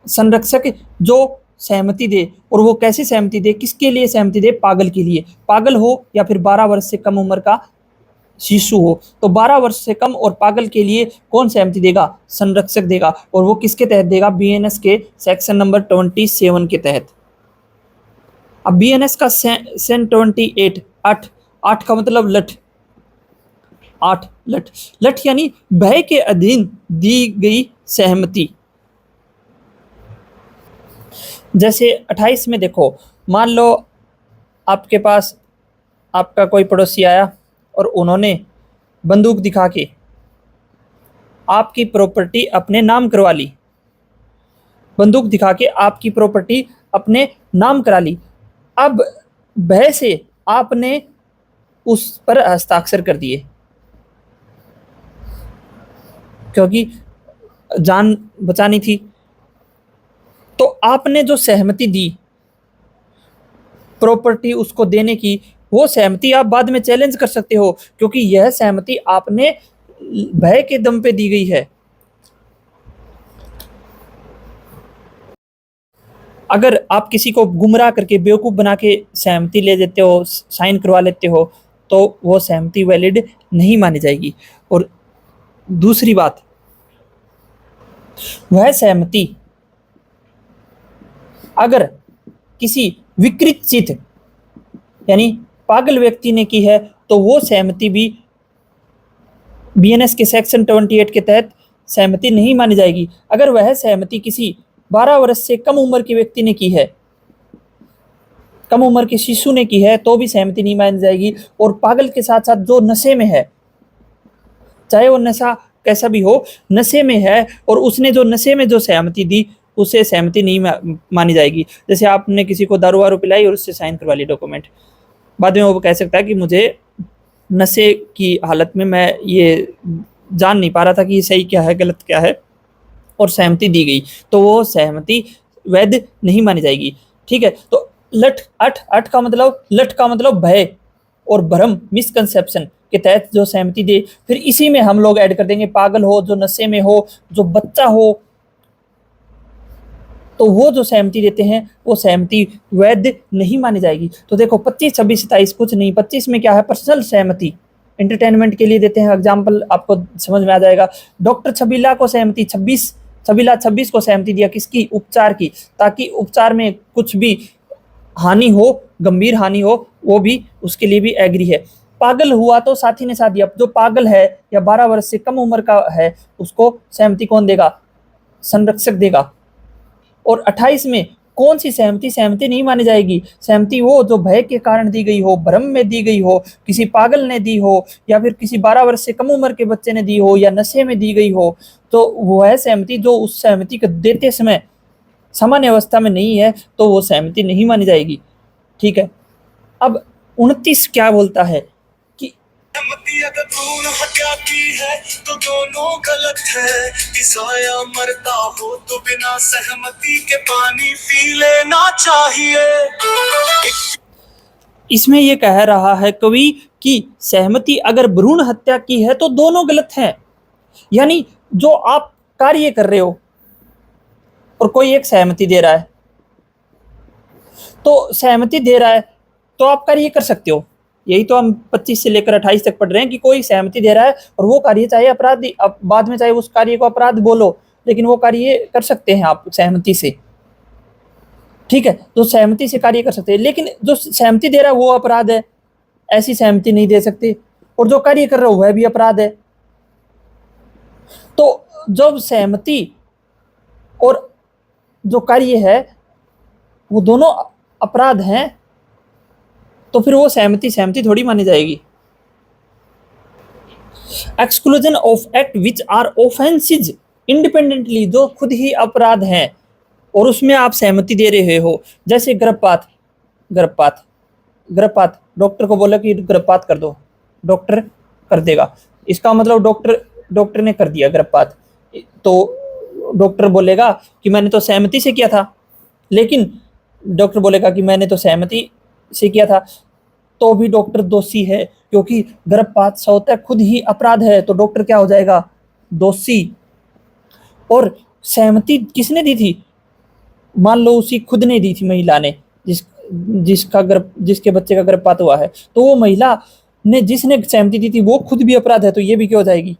संरक्षक जो सहमति दे, और वो कैसे सहमति दे, किसके लिए सहमति दे, पागल के लिए, पागल हो या फिर 12 वर्ष से कम उम्र का शिशु हो। तो 12 वर्ष से कम और पागल के लिए कौन सहमति देगा, संरक्षक देगा, और वो किसके तहत देगा, बीएनएस के सेक्शन नंबर 27 के तहत। अब बीएनएस का सेन 28, 8 का मतलब लठ, 8 लठ, लठ यानी भय के अधीन दी गई सहमति। जैसे 28 में देखो, मान लो आपके पास आपका कोई पड़ोसी आया और उन्होंने बंदूक दिखा के आपकी प्रॉपर्टी अपने नाम करवा ली, बंदूक दिखा के आपकी प्रॉपर्टी अपने नाम करा ली। अब भय से आपने उस पर हस्ताक्षर कर दिए, क्योंकि जान बचानी थी। तो आपने जो सहमति दी प्रॉपर्टी उसको देने की, वो सहमति आप बाद में चैलेंज कर सकते हो, क्योंकि यह सहमति आपने भय के दम पे दी गई है। अगर आप किसी को गुमराह करके बेवकूफ बना के सहमति ले देते हो, साइन करवा लेते हो, तो वो सहमति वैलिड नहीं मानी जाएगी। और दूसरी बात, वह सहमति अगर किसी विकृत चित्त यानी पागल व्यक्ति ने की है, तो वो सहमति भी बीएनएस के सेक्शन 28 के तहत सहमति नहीं मानी जाएगी। अगर वह सहमति किसी 12 वर्ष से कम उम्र के व्यक्ति ने की है, कम उम्र के शिशु ने की है, तो भी सहमति नहीं मानी जाएगी। और पागल के साथ साथ जो नशे में है, चाहे वो नशा कैसा भी हो, नशे में है और उसने जो नशे में जो सहमति दी, उसे सहमति नहीं मानी जाएगी। जैसे आपने किसी को दारू वारू पिलाई और उससे साइन करवा ली डॉक्यूमेंट, बाद में वो कह सकता है कि मुझे नशे की हालत में मैं ये जान नहीं पा रहा था कि ये सही क्या है गलत क्या है, और सहमति दी गई, तो वो सहमति वैध नहीं मानी जाएगी। ठीक है, तो अठ का मतलब भय और भ्रम, मिसकंसेप्शन के तहत जो सहमति दे, फिर इसी में हम लोग ऐड कर देंगे पागल हो, जो नशे में हो, जो बच्चा हो, तो वो जो सहमति देते हैं वो सहमति वैध नहीं मानी जाएगी। तो देखो 25, 26, 27 कुछ नहीं, 25 में क्या है, पर्सनल सहमति, एंटरटेनमेंट के लिए देते हैं। एग्जाम्पल आपको समझ में आ जाएगा। डॉक्टर छबीला को सहमति 26 को सहमति दिया, किसकी, उपचार की, ताकि उपचार में कुछ भी हानि हो, गंभीर हानि हो, वो भी उसके लिए भी एग्री है। पागल हुआ तो साथी ने साथ दिया। जो पागल है या 12 वर्ष से कम उम्र का है, उसको सहमति कौन देगा, संरक्षक देगा। और 28 में कौन सी सहमति नहीं मानी जाएगी। सहमति वो जो भय के कारण दी गई हो, भ्रम में दी गई हो, किसी पागल ने दी हो, या फिर किसी 12 वर्ष से कम उम्र के बच्चे ने दी हो, या नशे में दी गई हो, तो वह सहमति जो उस सहमति को देते समय सामान्य अवस्था में नहीं है, तो वो सहमति नहीं मानी जाएगी। ठीक है, अब 29 क्या बोलता है कि सहमति अगर भ्रूण हत्या की है तो दोनों गलत है। किसाया मरता हो तो बिना सहमति के पानी पी लेना चाहिए। इसमें ये कह रहा है कवि कि सहमति अगर भ्रूण हत्या की है तो दोनों गलत हैं। यानी जो आप कार्य कर रहे हो और कोई एक सहमति दे रहा है, तो सहमति दे रहा है तो आप कार्य कर सकते हो। यही तो हम 25 से लेकर 28 तक पढ़ रहे हैं कि कोई सहमति दे रहा है और वो कार्य चाहे अपराधी, अब बाद में चाहे उस कार्य को अपराध बोलो, लेकिन वो कार्य कर सकते हैं आप सहमति से। ठीक है, तो सहमति से कार्य कर सकते हैं, लेकिन जो सहमति दे रहा है वो अपराध है, ऐसी सहमति नहीं दे सकते। और जो कार्य कर रहा है वह भी अपराध है। तो जब सहमति और जो कार्य है वो दोनों अपराध हैं, तो फिर वो सहमति थोड़ी मानी जाएगी। Exclusion of act which are offences independently, जो खुद ही अपराध हैं और उसमें आप सहमति दे रहे हो। जैसे गर्भपात, डॉक्टर को बोला कि गर्भपात कर दो, डॉक्टर कर देगा, इसका मतलब डॉक्टर ने कर दिया गर्भपात, तो डॉक्टर बोलेगा कि मैंने तो सहमति से किया था, लेकिन डॉक्टर बोलेगा कि मैंने तो सहमति से किया था, तो भी डॉक्टर दोषी है, क्योंकि गर्भपात स्वतः खुद ही अपराध है, तो डॉक्टर क्या हो जाएगा, दोषी। और सहमति किसने दी थी, मान लो उसी खुद ने दी थी, महिला ने, जिसके बच्चे का गर्भपात हुआ है, तो वो महिला ने जिसने सहमति दी थी वो खुद भी अपराध है, तो ये भी क्या हो जाएगी,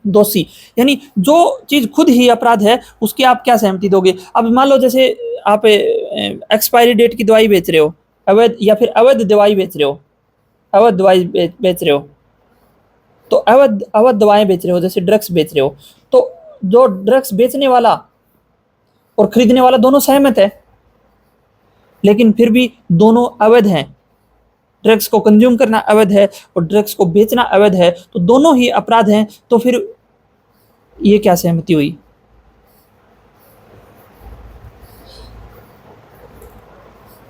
दोषी। यानी जो चीज खुद ही अपराध है उसकी आप क्या सहमति दोगे। अब मान लो जैसे आप एक्सपायरी डेट की दवाई बेच रहे हो, अवैध, या फिर अवैध दवाई बेच रहे हो, तो अवैध दवाएं बेच रहे हो, जैसे ड्रग्स बेच रहे हो, तो जो ड्रग्स बेचने वाला और खरीदने वाला दोनों सहमत है, लेकिन फिर भी दोनों अवैध हैं। ड्रग्स को कंज्यूम करना अवैध है और ड्रग्स को बेचना अवैध है, तो दोनों ही अपराध हैं, तो फिर ये क्या सहमति हुई।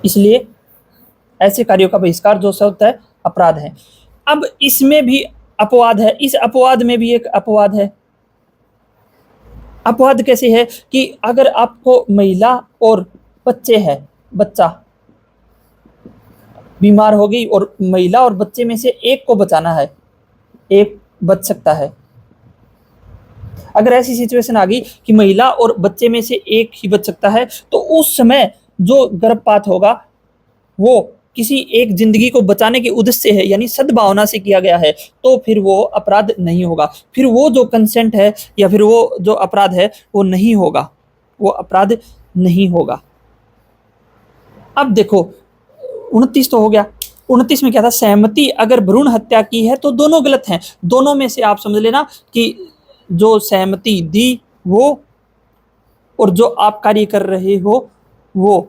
इसलिए ऐसे कार्यों का बहिष्कार जो होता है अपराध है। अब इसमें भी अपवाद है, इस अपवाद में भी एक अपवाद है, अपवाद कैसे है कि अगर आपको महिला और बच्चा बीमार हो गई और महिला और बच्चे में से एक को बचाना है, एक बच सकता है। अगर ऐसी सिचुएशन आ गई कि महिला और बच्चे में से एक ही बच सकता है, तो उस समय जो गर्भपात होगा वो किसी एक जिंदगी को बचाने के उद्देश्य से है, यानी सद्भावना से किया गया है, तो फिर वो अपराध नहीं होगा। फिर वो जो कंसेंट है या फिर वो जो अपराध है वो नहीं होगा, वो अपराध नहीं होगा। अब देखो 29 तो हो गया। 29 में क्या था? सहमति अगर भ्रूण हत्या की है तो दोनों गलत हैं। दोनों में से आप समझ लेना कि जो सहमति दी वो और जो आप कार्य कर रहे हो वो।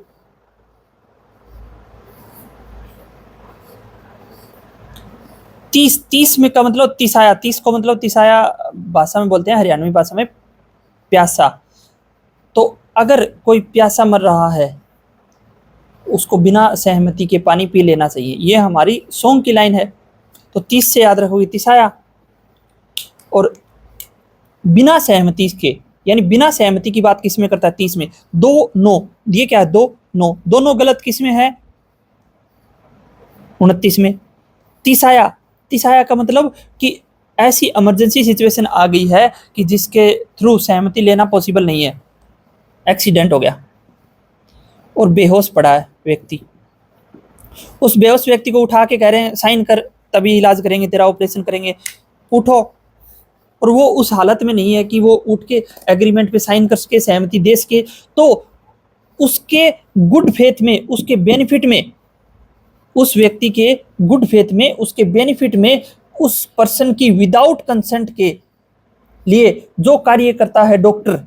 तीस में का मतलब तिसाया, 30 को मतलब तिसाया भाषा में बोलते हैं, हरियाणवी भाषा में प्यासा। तो अगर कोई प्यासा मर रहा है उसको बिना सहमति के पानी पी लेना चाहिए, ये हमारी सॉन्ग की लाइन है। तो 30 से याद रखोगे तिसाया, और बिना सहमति के, यानी बिना सहमति की बात किस में करता है? 30 में। दो नो, ये क्या है? दो नो, दोनों गलत किस में है? 29 में। तिसाया का मतलब कि ऐसी इमरजेंसी सिचुएशन आ गई है कि जिसके थ्रू सहमति लेना पॉसिबल नहीं है, एक्सीडेंट हो गया और बेहोश पड़ा है व्यक्ति। उस बेहोश व्यक्ति को उठा के कह रहे हैं साइन कर, तभी इलाज करेंगे, तेरा ऑपरेशन करेंगे, उठो। और वो उस हालत में नहीं है कि वो उठ के एग्रीमेंट पे साइन कर सके, सहमति दे सके। तो उसके गुड फेथ में, उसके बेनिफिट में, उस व्यक्ति के गुड फेथ में, उसके बेनिफिट में, उस पर्सन की विदाउट कंसेंट के लिए जो कार्य करता है डॉक्टर,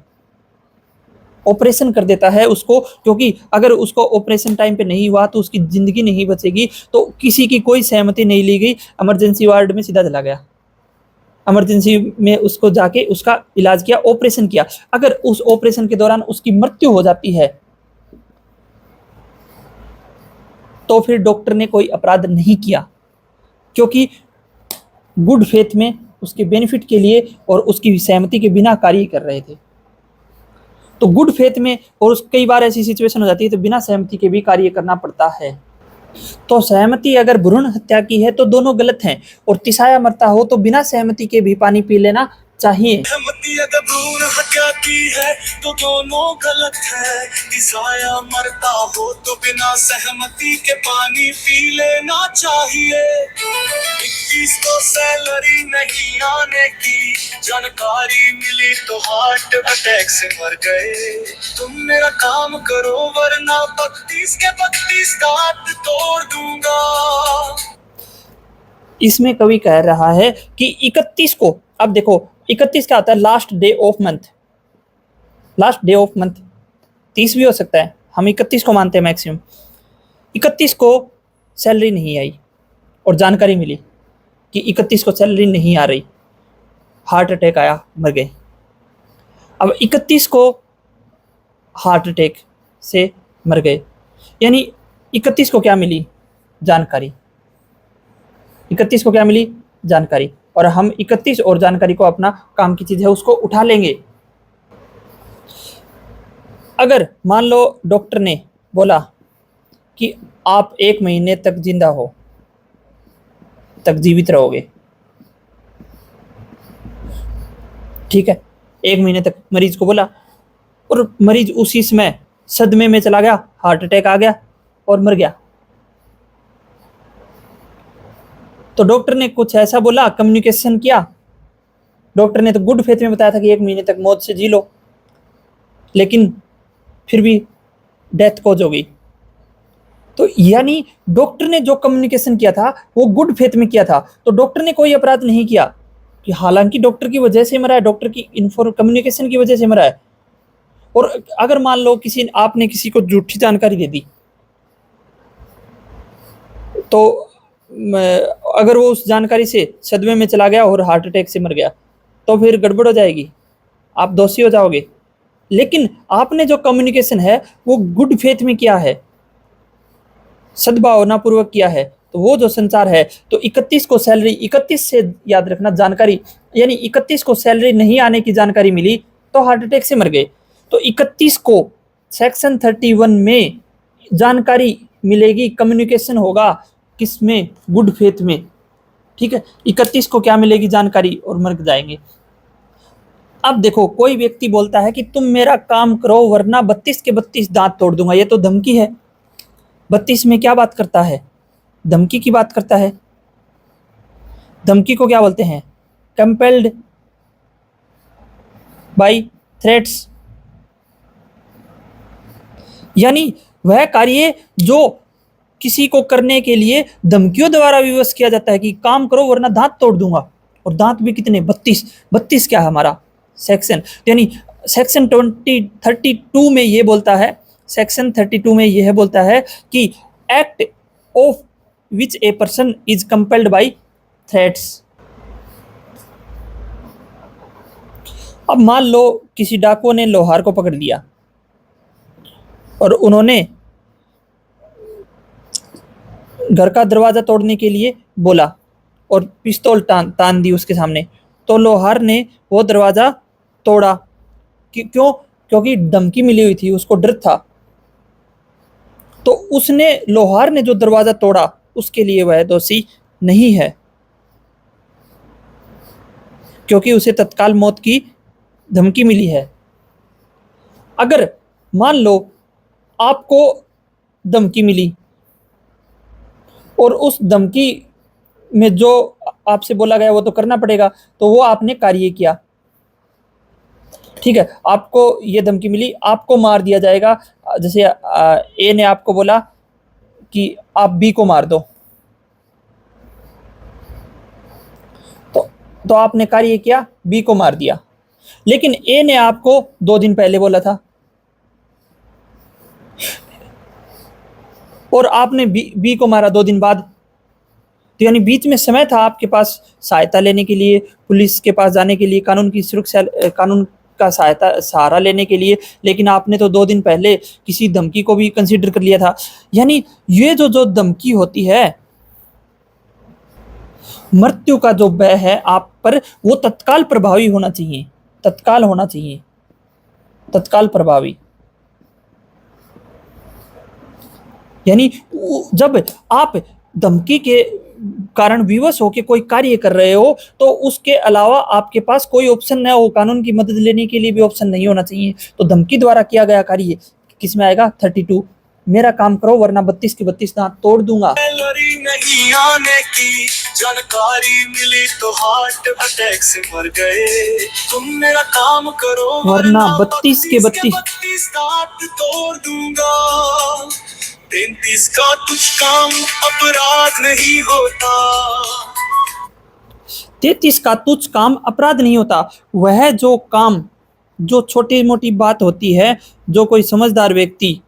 ऑपरेशन कर देता है उसको, क्योंकि अगर उसको ऑपरेशन टाइम पे नहीं हुआ तो उसकी जिंदगी नहीं बचेगी। तो किसी की कोई सहमति नहीं ली गई, इमरजेंसी वार्ड में सीधा चला गया, इमरजेंसी में उसको जाके उसका इलाज किया, ऑपरेशन किया। अगर उस ऑपरेशन के दौरान उसकी मृत्यु हो जाती है तो फिर डॉक्टर ने कोई अपराध नहीं किया, क्योंकि गुड फेथ में उसके बेनिफिट के लिए और उसकी सहमति के बिना कार्य कर रहे थे। तो गुड फेथ में, और कई बार ऐसी सिचुएशन हो जाती है तो बिना सहमति के भी कार्य करना पड़ता है। तो सहमति अगर भ्रूण हत्या की है तो दोनों गलत हैं, और तिसाया मरता हो तो बिना सहमति के भी पानी पी लेना चाहिए। सहमति अगर भ्रूण हत्या की है तो दोनों गलत है। तिसाया मरता हो तो बिना सहमति के पानी पी लेना चाहिए। 21 को सैलरी नहीं आने की जानकारी मिली तो हार्ट अटैक से मर गए। तुम मेरा काम करो वरना 32 के 32 दांत तोड़ दूंगा। इसमें कवि कह रहा है कि 31 को, अब देखो 31 क्या होता है? Last day of month, last day of month. 30 भी हो सकता है, हम 31 को मानते हैं मैक्सिमम। 31 को सैलरी नहीं आई और जानकारी मिली कि 31 को सैलरी नहीं आ रही, हार्ट अटैक आया, मर गए। अब 31 को हार्ट अटैक से मर गए, यानी 31 को क्या मिली? जानकारी। 31 को क्या मिली? जानकारी। और हम 31 और जानकारी को अपना काम की चीज है उसको उठा लेंगे। अगर मान लो डॉक्टर ने बोला कि आप 1 महीने तक जिंदा हो, तक जीवित रहोगे, ठीक है, 1 महीने तक मरीज को बोला, और मरीज उसी समय सदमे में चला गया, हार्ट अटैक आ गया और मर गया। तो डॉक्टर ने कुछ ऐसा बोला, कम्युनिकेशन किया। डॉक्टर ने तो गुड फेथ में बताया था कि 1 महीने तक मौत से जी लो, लेकिन फिर भी डेथ कॉज हो गई। तो यानी डॉक्टर ने जो कम्युनिकेशन किया था वो गुड फेथ में किया था, तो डॉक्टर ने कोई अपराध नहीं किया, कि हालांकि डॉक्टर की वजह से मरा है, डॉक्टर की कम्युनिकेशन की वजह से मरा है। और अगर मान लो आपने किसी को झूठी जानकारी दे दी, तो अगर वो उस जानकारी से सदमे में चला गया और हार्ट अटैक से मर गया तो फिर गड़बड़ हो जाएगी, आप दोषी हो जाओगे। लेकिन आपने जो कम्युनिकेशन है वो गुड फेथ में किया है, सद्भावना पूर्वक किया है, तो वो जो संचार है। तो 31 को सैलरी, 31 से याद रखना जानकारी, यानी 31 को सैलरी नहीं आने की जानकारी मिली तो हार्ट अटैक से मर गए। तो 31 को सेक्शन 31 में जानकारी मिलेगी, कम्युनिकेशन होगा किसमें, गुड फेथ में। ठीक है, 31 को क्या मिलेगी जानकारी, और मर जाएंगे। अब देखो, कोई व्यक्ति बोलता है कि तुम मेरा काम करो वरना 32 के 32 दांत तोड़ दूंगा, ये तो धमकी है। 32 में क्या बात करता है, धमकी की बात करता है। धमकी को क्या बोलते हैं, कंपेल्ड बाय थ्रेट्स, यानी वह कार्य जो किसी को करने के लिए धमकियों द्वारा विवश किया जाता है कि काम करो वरना दांत तोड़ दूंगा, और दांत भी कितने, 32 क्या है हमारा सेक्शन। यानी सेक्शन 32 में ये बोलता है, सेक्शन 32 में यह बोलता है कि act of which a person is compelled bye threats. अब मान लो किसी डाकुओं ने लोहार को पकड़ लिया और उन्होंने घर का दरवाजा तोड़ने के लिए बोला और पिस्तौल तान दी उसके सामने, तो लोहार ने वो दरवाजा तोड़ा। क्यों? क्योंकि धमकी मिली हुई थी, उसको डर था। तो उसने, लोहार ने जो दरवाजा तोड़ा, उसके लिए वह दोषी नहीं है, क्योंकि उसे तत्काल मौत की धमकी मिली है। अगर मान लो आपको धमकी मिली और उस धमकी में जो आपसे बोला गया वो तो करना पड़ेगा, तो वो आपने कार्य किया। ठीक है, आपको ये धमकी मिली, आपको मार दिया जाएगा। जैसे ए ने आपको बोला कि आप बी को मार दो, तो आपने कार्य किया, बी को मार दिया। लेकिन ए ने आपको 2 दिन पहले बोला था और आपने बी को मारा 2 दिन बाद। तो यानी बीच में समय था आपके पास सहायता लेने के लिए, पुलिस के पास जाने के लिए, कानून की सुरक्षा, कानून का सहारा लेने के लिए, लेकिन आपने तो 2 दिन पहले किसी धमकी को भी कंसीडर कर लिया था। यानी ये जो धमकी होती है, मृत्यु का जो भय है आप पर, वो तत्काल प्रभावी होना चाहिए, तत्काल होना चाहिए, तत्काल प्रभावी। यानी जब आप धमकी के कारण विवश होकर कोई कार्य कर रहे हो, तो उसके अलावा आपके पास कोई ऑप्शन न हो, कानून की मदद लेने के लिए भी ऑप्शन नहीं होना चाहिए। तो धमकी द्वारा किया गया कार्य किस में आएगा, 32, मेरा काम करो वरना 32 के 32 दांत तोड़ दूंगा। नहीं आने की जानकारी मिली तो हार्ट अटैक से मर गए। तुम मेरा काम करो वरना 32 के 32 दांत तोड़ दूंगा। 33 का कुछ काम अपराध नहीं होता। 33 का तुच्छ काम अपराध नहीं होता। वह जो काम, जो छोटी मोटी बात होती है, जो कोई समझदार व्यक्ति,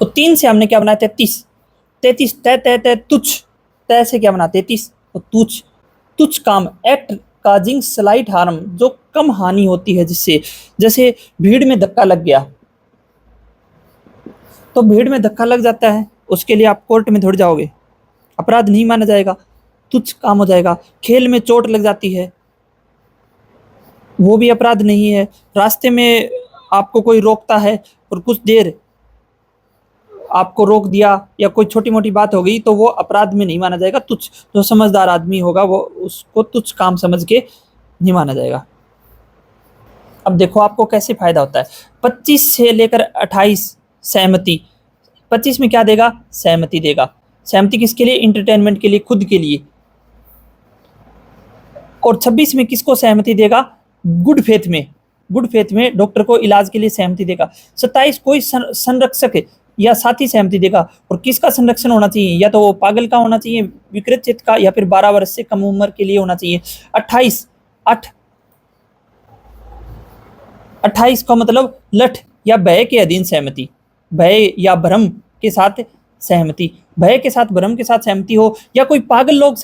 तो 3 से हमने क्या बनाया, 33, तय तय तय तुच्छ, तय से क्या बना 33, तो तुच्छ, तुच्छ काम, एक्ट काजिंग स्लाइट हार्म, जो कम हानि होती है जिससे, जैसे भीड़ में धक्का लग गया, तो भीड़ में धक्का लग जाता है, उसके लिए आप कोर्ट में थोड़ी जाओगे, अपराध नहीं माना जाएगा, तुच्छ काम हो जाएगा। खेल में चोट लग जाती है, वो भी अपराध नहीं है। रास्ते में आपको कोई रोकता है और कुछ देर आपको रोक दिया, या कोई छोटी मोटी बात हो गई, तो वो अपराध में नहीं माना जाएगा, तुच्छ। जो समझदार आदमी होगा वो उसको तुच्छ काम समझ के नहीं माना जाएगा। अब देखो आपको कैसे फायदा होता है। 25 से लेकर 28 सहमति, 25 में क्या देगा, सहमति देगा। सहमति किसके लिए, इंटरटेनमेंट के लिए, खुद के लिए। और 26 में किसको सहमति देगा, गुड फेथ में, गुड फेथ में डॉक्टर को इलाज के लिए सहमति देगा। 27 कोई संरक्षक या साथी सहमति देगा। और किसका संरक्षण होना चाहिए, या तो वो पागल का होना चाहिए, विकृत चित्त का, या फिर 12 वर्ष से कम उम्र के लिए होना चाहिए। 28 का मतलब लठ या भय के अधीन सहमति, भय या भ्रम के साथ सहमति, भय के साथ, भ्रम के साथ सहमति हो, या कोई पागल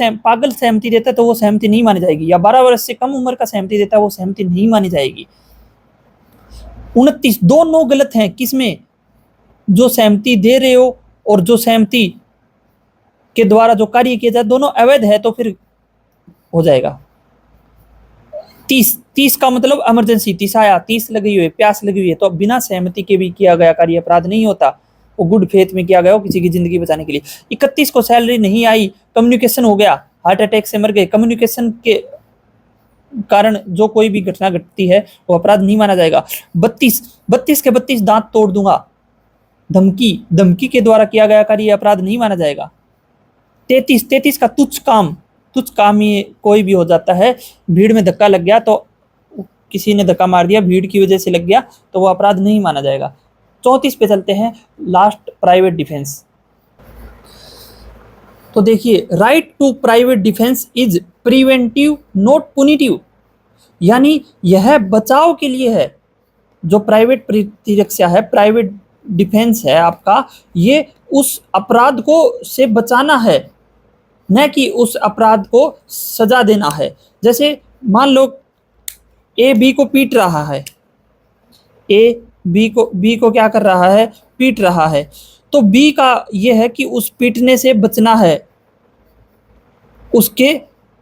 सहमति देता है तो वो सहमति नहीं मानी जाएगी, या 12 वर्ष से कम उम्र का सहमति देता है वो सहमति नहीं मानी जाएगी। 29 दोनों गलत हैं, किसमें, जो सहमति दे रहे हो और जो सहमति के द्वारा जो कार्य किया जाए, दोनों अवैध है, तो फिर हो जाएगा। 30 30 का मतलब इमरजेंसी, 30 आया, 30 लगी हुई है, प्यास लगी हुई है, तो बिना सहमति के भी किया गया कार्य अपराध नहीं होता, वो गुड फेथ में किया गया हो किसी की जिंदगी बचाने के लिए। 31 को सैलरी नहीं आई, कम्युनिकेशन हो गया, हार्ट अटैक से मर गए, कम्युनिकेशन के कारण जो कोई भी घटना घटती है वो अपराध नहीं माना जाएगा। 32 के 32 दांत तोड़ दूंगा, धमकी के द्वारा किया गया कार्य अपराध नहीं माना जाएगा। 33 का तुच्छ काम ही कोई भी हो जाता है, भीड़ में धक्का लग गया तो किसी ने धक्का मार दिया, भीड़ की वजह से लग गया, तो वो अपराध नहीं माना जाएगा। 34 पे चलते हैं, लास्ट प्राइवेट डिफेंस। तो देखिए, right to private defence is preventive not punitive, यानी यह बचाव के लिए है। जो प्राइवेट प्रतिरक्षा है, प्राइवेट डिफेंस है आपका, ये उस अपराध को से बचाना है, न कि उस अपराध को सजा देना है। जैसे मान लो ए बी को पीट रहा है, ए बी को क्या कर रहा है, पीट रहा है, तो बी का ये है कि उस पीटने से बचना है, उसके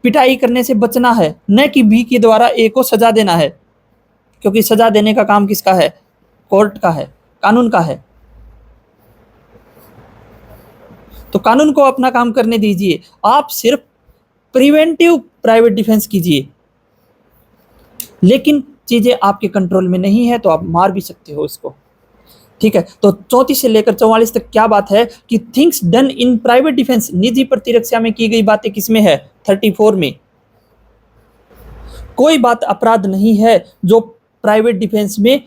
पिटाई करने से बचना है, न कि बी के द्वारा ए को सजा देना है, क्योंकि सजा देने का काम किसका है, कोर्ट का है, कानून का है। तो कानून को अपना काम करने दीजिए, आप सिर्फ प्रिवेंटिव प्राइवेट डिफेंस कीजिए। लेकिन चीजें आपके कंट्रोल में नहीं है तो आप मार भी सकते हो इसको, ठीक है। तो 34 से लेकर 44 तक क्या बात है कि things done in private defence, निजी प्रतिरक्षा में की गई बातें किसमें है, 34 में। कोई बात अपराध नहीं है जो प्राइवेट डिफेंस में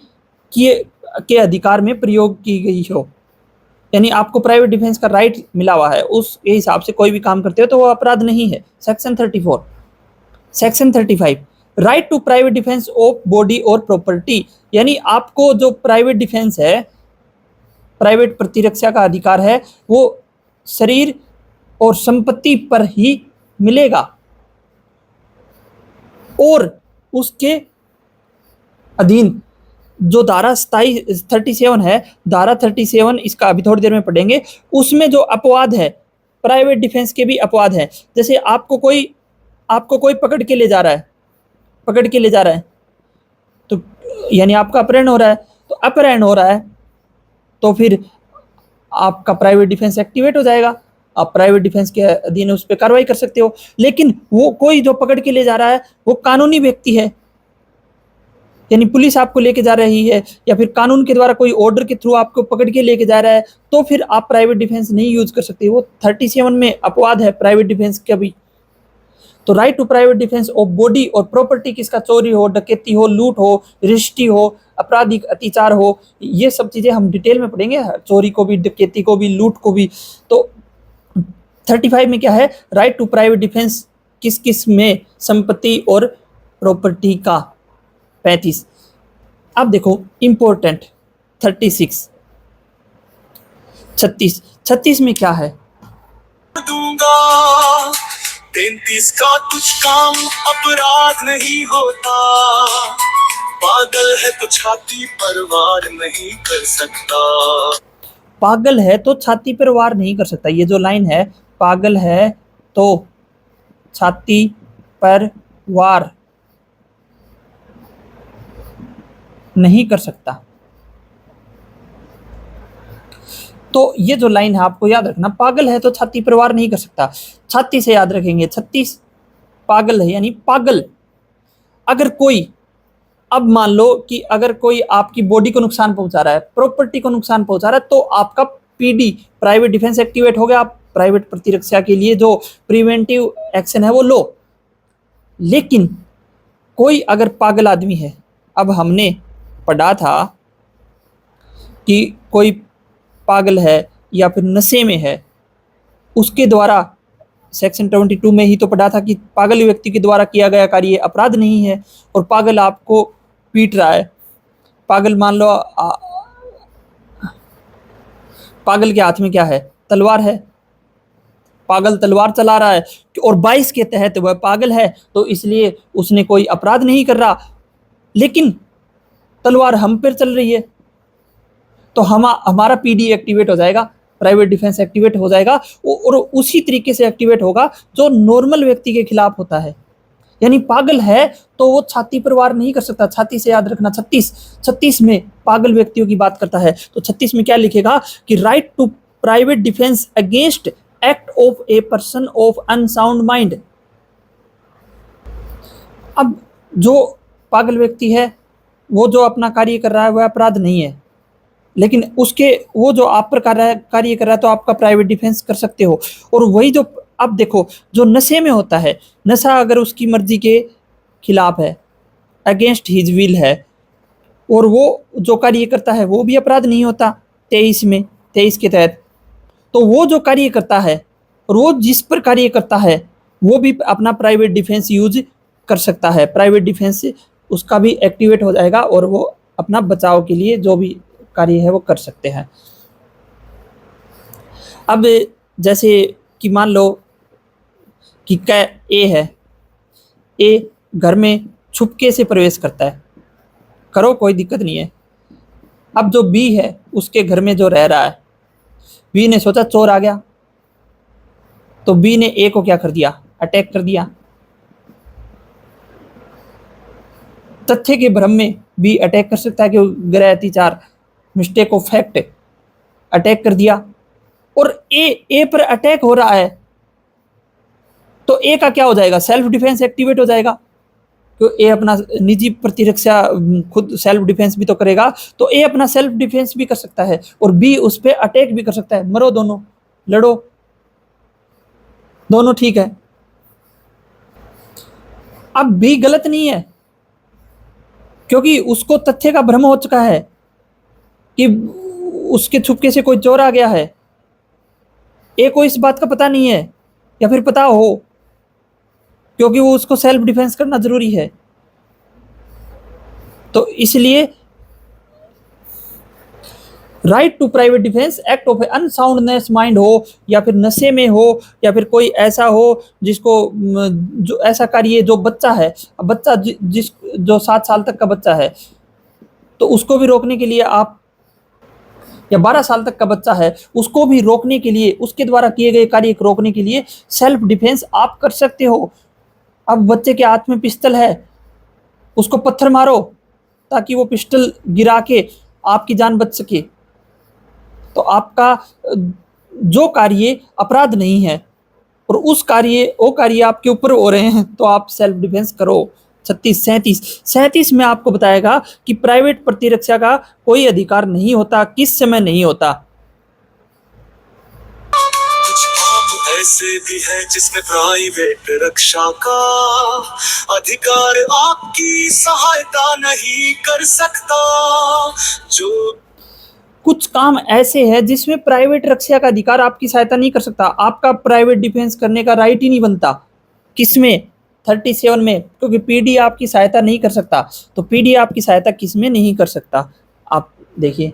के अधिकार में प्रयोग की गई हो, यानी आपको प्राइवेट डिफेंस का राइट मिला हुआ है, उस हिसाब से कोई भी काम करते हो तो वो अपराध नहीं है। Section 34। Section 35, right to private defence of body और प्रॉपर्टी, यानी आपको जो प्राइवेट डिफेंस है, प्राइवेट प्रतिरक्षा का अधिकार है, वो शरीर और संपत्ति पर ही मिलेगा। और उसके अधीन जो धारा 37 है, धारा 37, इसका अभी थोड़ी देर में पढ़ेंगे, उसमें जो अपवाद है, प्राइवेट डिफेंस के भी अपवाद है। जैसे आपको कोई पकड़ के ले जा रहा है, तो यानी आपका अपहरण हो रहा है, तो फिर आपका प्राइवेट डिफेंस एक्टिवेट हो जाएगा, आप प्राइवेट डिफेंस के अधीन उस पर कार्रवाई कर सकते हो। लेकिन वो कोई जो पकड़ के ले जा रहा है वो कानूनी व्यक्ति है, यानी पुलिस आपको लेके जा रही है या फिर कानून के द्वारा कोई ऑर्डर के थ्रू आपको पकड़ के लेके जा रहा है, तो फिर आप प्राइवेट डिफेंस नहीं यूज कर सकते। वो 37 में अपवाद है प्राइवेट डिफेंस का भी। तो right to private defence of body और प्रॉपर्टी, किसका, चोरी हो, डकैती हो, लूट हो, रिश्ती हो, आपराधिक अत्याचार हो, ये सब चीजें हम डिटेल में पढ़ेंगे, चोरी को भी, डकैती को भी, लूट को भी। तो 35 में क्या है, राइट टू प्राइवेट डिफेंस किस किस में, संपत्ति और प्रॉपर्टी का। 35। अब देखो इंपॉर्टेंट 36 36 में क्या है, दूंगा 33 का कुछ काम अपराध नहीं होता, पागल है तो छाती पर वार नहीं कर सकता। पागल है तो छाती पर वार नहीं कर सकता, ये जो लाइन है, पागल है तो छाती पर वार नहीं कर सकता। तो ये जो लाइन है आपको याद रखना, पागल है तो छाती पर वार नहीं कर सकता, छाती से याद रखेंगे। 36 पागल है यानी पागल। अगर कोई, अब मान लो कि अगर कोई आपकी बॉडी को नुकसान पहुंचा रहा है, प्रॉपर्टी को नुकसान पहुंचा रहा है, तो आपका पीडी प्राइवेट डिफेंस एक्टिवेट हो गया, आप प्राइवेट प्रतिरक्षा के लिए जो प्रिवेंटिव एक्शन है वो लो। लेकिन कोई अगर पागल आदमी है, अब हमने पढ़ा था कि कोई पागल है या फिर नशे में है, उसके द्वारा सेक्शन 22 में ही तो पढ़ा था कि पागल व्यक्ति के द्वारा किया गया कार्य अपराध नहीं है। और पागल आपको पीट रहा है, पागल मान लो पागल के हाथ में क्या है, तलवार है, पागल तलवार चला रहा है और 22 के तहत वह पागल है, तो इसलिए उसने कोई अपराध नहीं कर रहा, लेकिन तलवार हम पर चल रही है, तो हमारा पीडी एक्टिवेट हो जाएगा, प्राइवेट डिफेंस एक्टिवेट हो जाएगा, और उसी तरीके से एक्टिवेट होगा जो नॉर्मल व्यक्ति के खिलाफ होता है। यानी पागल है तो वो छाती पर वार नहीं कर सकता। छाती से याद रखना 36 में पागल व्यक्तियों की बात करता है। तो 36 में क्या लिखेगा कि right to private defence against act of a person of unsound mind. अब जो पागल व्यक्ति है वो जो अपना कार्य कर रहा है वह अपराध नहीं है, लेकिन उसके वो जो आप पर कार्य कर रहा है तो आपका प्राइवेट डिफेंस कर सकते हो। और वही जो अब देखो जो नशे में होता है, नशा अगर उसकी मर्जी के खिलाफ है, अगेंस्ट हिज विल है, और वो जो कार्य करता है वो भी अपराध नहीं होता 23 के तहत। तो वो जो कार्य करता है और वो जिस पर कार्य करता है वो भी अपना प्राइवेट डिफेंस यूज कर सकता है। प्राइवेट डिफेंस उसका भी एक्टिवेट हो जाएगा और वो अपना बचाव के लिए जो भी कार्य है वो कर सकते हैं। अब जैसे कि मान लो कि ए है, ए घर में छुपके से प्रवेश करता है, करो कोई दिक्कत नहीं है। अब जो बी है उसके घर में जो रह रहा है, बी ने सोचा चोर आ गया, तो बी ने ए को क्या कर दिया, अटैक कर दिया। तथ्य के भ्रम में बी अटैक कर सकता है कि ग्रहति चार मिस्टेक ऑफ फैक्ट अटैक कर दिया, और ए पर अटैक हो रहा है तो ए का क्या हो जाएगा, सेल्फ डिफेंस एक्टिवेट हो जाएगा। तो ए अपना निजी प्रतिरक्षा खुद सेल्फ डिफेंस भी तो करेगा, तो ए अपना सेल्फ डिफेंस भी कर सकता है और बी उस पर अटैक भी कर सकता है। मरो दोनों, लड़ो दोनों, ठीक है। अब बी गलत नहीं है क्योंकि उसको तथ्य का भ्रम हो चुका है कि उसके छुपके से कोई चोर आ गया है। ए को इस बात का पता नहीं है, या फिर पता हो, क्योंकि वो उसको सेल्फ डिफेंस करना जरूरी है। तो इसलिए right to private defence act of unsoundness mind हो, या फिर नशे में हो, या फिर कोई ऐसा हो जिसको जो ऐसा कार्य जो बच्चा है, बच्चा जिस जो 7 साल तक का बच्चा है तो उसको भी रोकने के लिए आप, या 12 साल तक का बच्चा है उसको भी रोकने के लिए, उसके द्वारा किए गए कार्य को रोकने के लिए सेल्फ डिफेंस आप कर सकते हो। अब बच्चे के हाथ में पिस्टल है, उसको पत्थर मारो ताकि वो पिस्टल गिरा के आपकी जान बच सके, तो आपका जो कार्य अपराध नहीं है और वो कार्य आपके ऊपर हो रहे हैं तो आप सेल्फ डिफेंस करो। 37 में आपको बताएगा कि प्राइवेट प्रतिरक्षा का कोई अधिकार नहीं होता, किस समय नहीं होता। कुछ काम ऐसे भी है जिसमें प्राइवेट रक्षा का अधिकार आपकी सहायता नहीं कर सकता। जो कुछ काम ऐसे हैं जिसमें प्राइवेट रक्षा का अधिकार आपकी सहायता नहीं कर सकता, आपका प्राइवेट डिफेंस करने का राइट ही नहीं बनता। किसमें, 37 में, क्योंकि पीडी आपकी सहायता नहीं कर सकता। तो पीडी आपकी सहायता किसमें नहीं कर सकता, आप देखिए,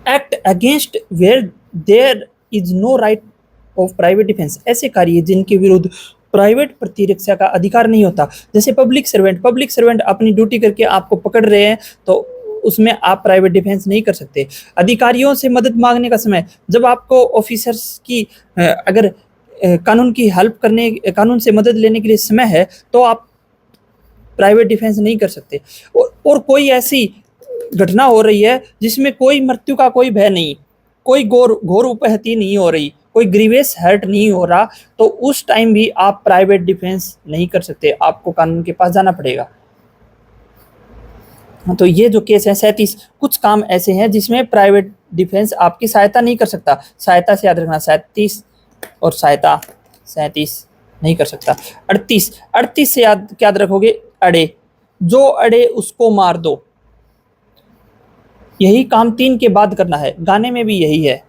act against where there is no right of private defence, ऐसे कार्य जिनके विरुद्ध प्राइवेट प्रतिरक्षा का अधिकार नहीं होता। जैसे पब्लिक सर्वेंट अपनी ड्यूटी करके आपको पकड़ रहे हैं तो उसमें आप प्राइवेट डिफेंस नहीं कर सकते। अधिकारियों से मदद मांगने का समय, जब आपको ऑफिसर्स की अगर कानून की हेल्प करने, कानून से मदद लेने के लिए समय है तो आप प्राइवेट डिफेंस नहीं कर सकते। और कोई ऐसी घटना हो रही है जिसमें कोई मृत्यु का कोई भय नहीं, कोई घोर उपहति नहीं हो रही, कोई ग्रीवियस हर्ट नहीं हो रहा, तो उस टाइम भी आप प्राइवेट डिफेंस नहीं कर सकते, आपको कानून के पास जाना पड़ेगा। तो ये जो केस है 37, कुछ काम ऐसे हैं जिसमें प्राइवेट डिफेंस आपकी सहायता नहीं कर सकता। सहायता से याद रखना 37 और सहायता 37 नहीं कर सकता। 38 से याद रखोगे, अड़े, जो अड़े उसको मार दो। यही काम 3 के बाद करना है, गाने में भी यही है,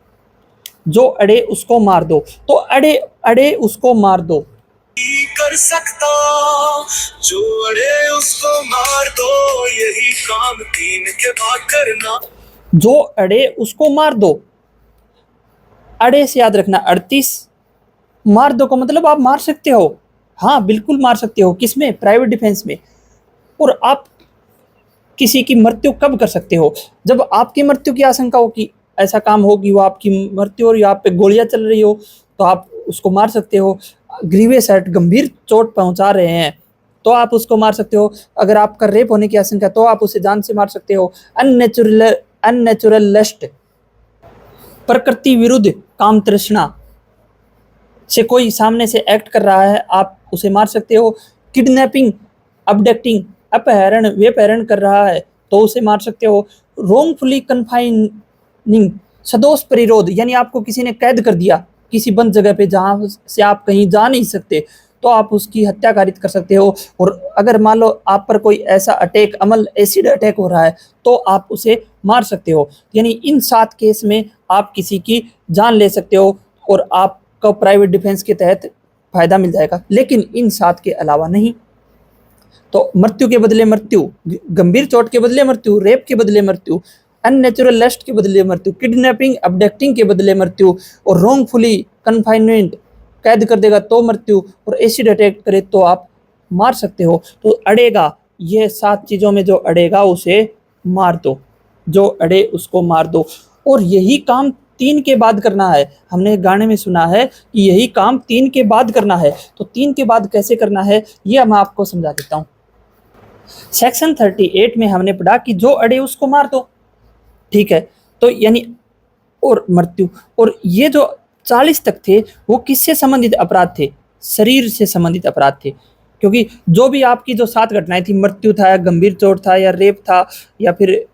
जो अड़े उसको मार दो। तो अड़े उसको मार दो कर सकता, जो अड़े उसको मार दो, यही काम 3 के बाद करना। जो अड़े उसको मार दो, अड़े से याद रखना 38, मार दो को मतलब आप मार सकते हो, हाँ बिल्कुल मार सकते हो। किसमें, प्राइवेट डिफेंस में। और आप किसी की मृत्यु कब कर सकते हो, जब आपकी मृत्यु की आशंका हो कि ऐसा काम हो कि वो आपकी मृत्यु और आप पे गोलियां चल रही हो, तो आप उसको मार सकते हो। ग्रीवियस हर्ट, गंभीर चोट पहुंचा रहे हैं, तो आप उसको मार सकते हो। अगर आपका रेप होने की आशंका है तो आप उसे जान से मार सकते हो। अननेचुरल लस्ट, प्रकृति विरुद्ध काम तृष्णा से कोई सामने से एक्ट कर रहा है, आप उसे मार सकते हो। किडनैपिंग, अबडक्टिंग, अपहरण व्यपहरण कर रहा है तो उसे मार सकते हो। रोंगफुली कन्फाइनिंग, सदोष परिरोध, यानी आपको किसी ने कैद कर दिया किसी बंद जगह पे जहां से आप कहीं जा नहीं सकते, तो आप उसकी हत्या कारित कर सकते हो। और अगर मान लो आप पर कोई ऐसा अटैक, अमल एसिड अटैक हो रहा है, तो आप उसे मार सकते हो। यानी इन 7 केस में आप किसी की जान ले सकते हो और आपको प्राइवेट डिफेंस के तहत फायदा मिल जाएगा, लेकिन इन 7 के अलावा नहीं। तो मृत्यु के बदले मृत्यु, गंभीर चोट के बदले मृत्यु, रेप के बदले मृत्यु, अननेचुरल लस्ट के बदले मृत्यु, किडनैपिंग अबडक्टिंग के बदले मृत्यु, और रोंगफुली कन्फाइनमेंट, कैद कर देगा तो मृत्यु, और एसिड अटैक करे तो आप मार सकते हो। तो अड़ेगा, ये 7 चीज़ों में जो अड़ेगा उसे मार दो, जो अड़े उसको मार दो। और यही काम 3 के बाद करना है। हमने गाने में सुना है कि यही काम 3 के बाद करना है, तो 3 के बाद कैसे करना है ये मैं आपको समझा देता हूँ। सेक्शन 38 में हमने पढ़ा कि जो अड़े उसको मार दो, ठीक है। तो यानी और मृत्यु, और ये जो 40 तक थे वो किससे संबंधित अपराध थे? शरीर से संबंधित अपराध थे, क्योंकि जो भी आपकी जो 7 घटनाएं थी, मृत्यु था या गंभीर चोट था या रेप था या फिर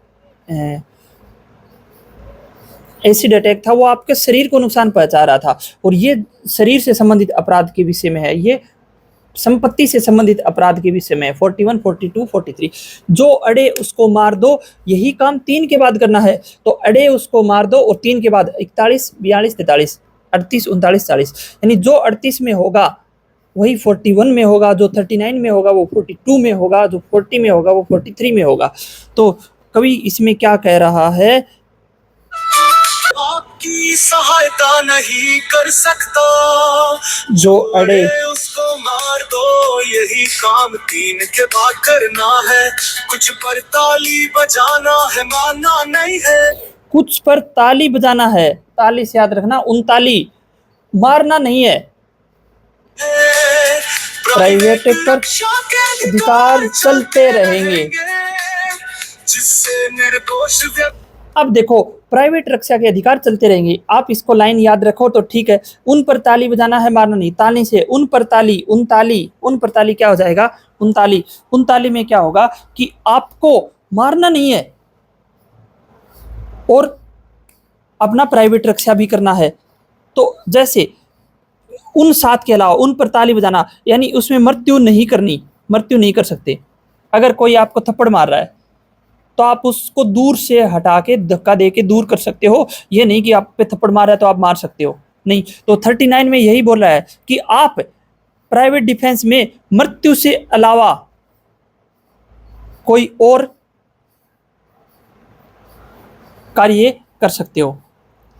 एसिड अटैक था, वो आपके शरीर को नुकसान पहुंचा रहा था। और ये शरीर से संबंधित अपराध के विषय में है, ये संपत्ति से संबंधित अपराध के विषय में 41, 42, 43। जो अड़े उसको मार दो, यही काम 3 के बाद करना है। तो अड़े उसको मार दो और 3 के बाद 41, 42, 43, 38, 39, 40, यानी जो 38 में होगा वही 41 में होगा, जो 39 में होगा वो 42 में होगा, जो 40 में होगा वो 43 में होगा। तो कवि इसमें क्या कह रहा है? आपकी सहायता नहीं कर सकता, जो अड़े उसको मार दो, यही काम 3 के बाद करना है। कुछ पर ताली बजाना है, मानना नहीं है। कुछ पर ताली बजाना है, ताली से याद रखना, उन ताली, मारना नहीं है। प्राइवेट पर अधिकार चलते रहेंगे। जिससे निर्दोष व्यक्ति, अब देखो, प्राइवेट रक्षा के अधिकार चलते रहेंगे, आप इसको लाइन याद रखो तो ठीक है। उन पर ताली बजाना है, मारना नहीं। ताली से उन पर ताली, उन पर ताली क्या हो जाएगा? उन ताली में क्या होगा कि आपको मारना नहीं है और अपना प्राइवेट रक्षा भी करना है। तो जैसे उन 7 के अलावा उन पर ताली बजाना, यानी उसमें मृत्यु नहीं कर सकते। अगर कोई आपको थप्पड़ मार रहा है तो आप उसको दूर से हटा के, धक्का दे के दूर कर सकते हो। ये नहीं कि आप पे थप्पड़ मार रहा है तो आप मार सकते हो, नहीं। तो 39 में यही बोल रहा है कि आप प्राइवेट डिफेंस में मृत्यु से अलावा कोई और कार्य कर सकते हो,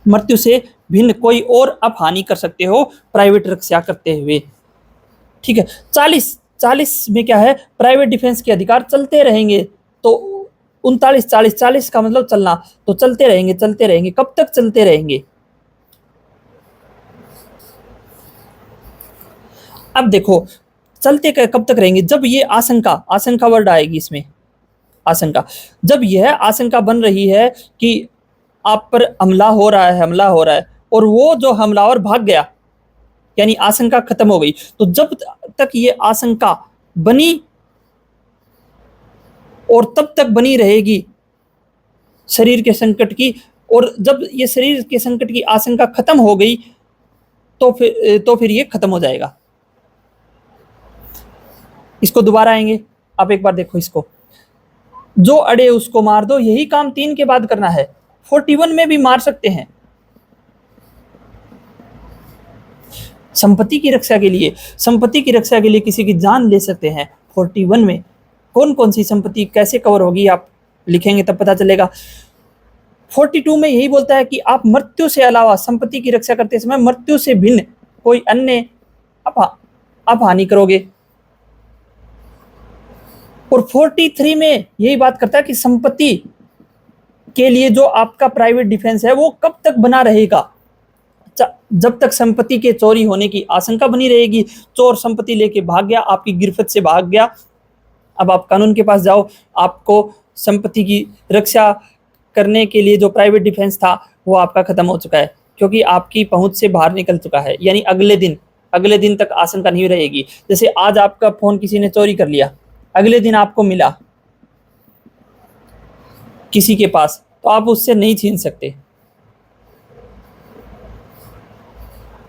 मृत्यु से भिन्न कोई और अपहानि कर सकते हो प्राइवेट रक्षा करते हुए, ठीक है। 40 में क्या है? प्राइवेट डिफेंस के अधिकार चलते रहेंगे। तो 39, 40 का मतलब चलना, तो चलते रहेंगे। कब तक चलते रहेंगे? अब देखो, चलते कब तक रहेंगे? जब ये आशंका वर्ड आएगी इसमें, आशंका, जब यह आशंका बन रही है कि आप पर हमला हो रहा है और वो जो हमलावर भाग गया, यानी आशंका खत्म हो गई। तो जब तक ये आशंका बनी और तब तक बनी रहेगी शरीर के संकट की, और जब ये शरीर के संकट की आशंका खत्म हो गई तो फिर ये खत्म हो जाएगा। इसको दोबारा आएंगे, आप एक बार देखो इसको। जो अड़े उसको मार दो, यही काम 3 के बाद करना है। 41 में भी मार सकते हैं। संपत्ति की रक्षा के लिए किसी की जान ले सकते हैं। 41 में कौन कौन सी संपत्ति कैसे कवर होगी आप लिखेंगे तब पता चलेगा। 42 में यही बोलता है कि आप मृत्यु से अलावा संपत्ति की रक्षा करते समय मृत्यु से भिन्न कोई अन्य अपहानि करोगे। और 43 में यही बात करता है कि संपत्ति के लिए जो आपका प्राइवेट डिफेंस है वो कब तक बना रहेगा। जब तक संपत्ति के चोरी होने की आशंका बनी रहेगी, चोर संपत्ति लेके भाग गया, आपकी गिरफ्त से भाग गया, अब आप कानून के पास जाओ, आपको संपत्ति की रक्षा करने के लिए जो प्राइवेट डिफेंस था वो आपका खत्म हो चुका है, क्योंकि आपकी पहुंच से बाहर निकल चुका है। यानी अगले दिन तक आशंका नहीं रहेगी। जैसे आज आपका फोन किसी ने चोरी कर लिया, अगले दिन आपको मिला किसी के पास, तो आप उससे नहीं छीन सकते।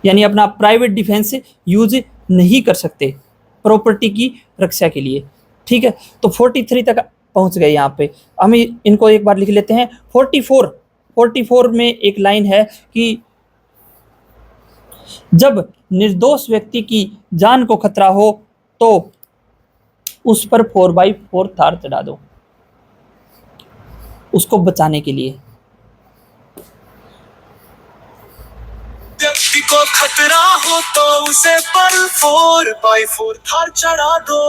यानी अपना प्राइवेट डिफेंस यूज नहीं कर सकते प्रॉपर्टी की रक्षा के लिए। ठीक है, तो 43 तक पहुंच गए। यहाँ पे हम इनको एक बार लिख लेते हैं। 44 में एक लाइन है कि जब निर्दोष व्यक्ति की जान को खतरा हो तो उस पर 4x4 थार चढ़ा दो, उसको बचाने के लिए। व्यक्ति को खतरा हो तो उसे पर 4x4 थार चढ़ा दो।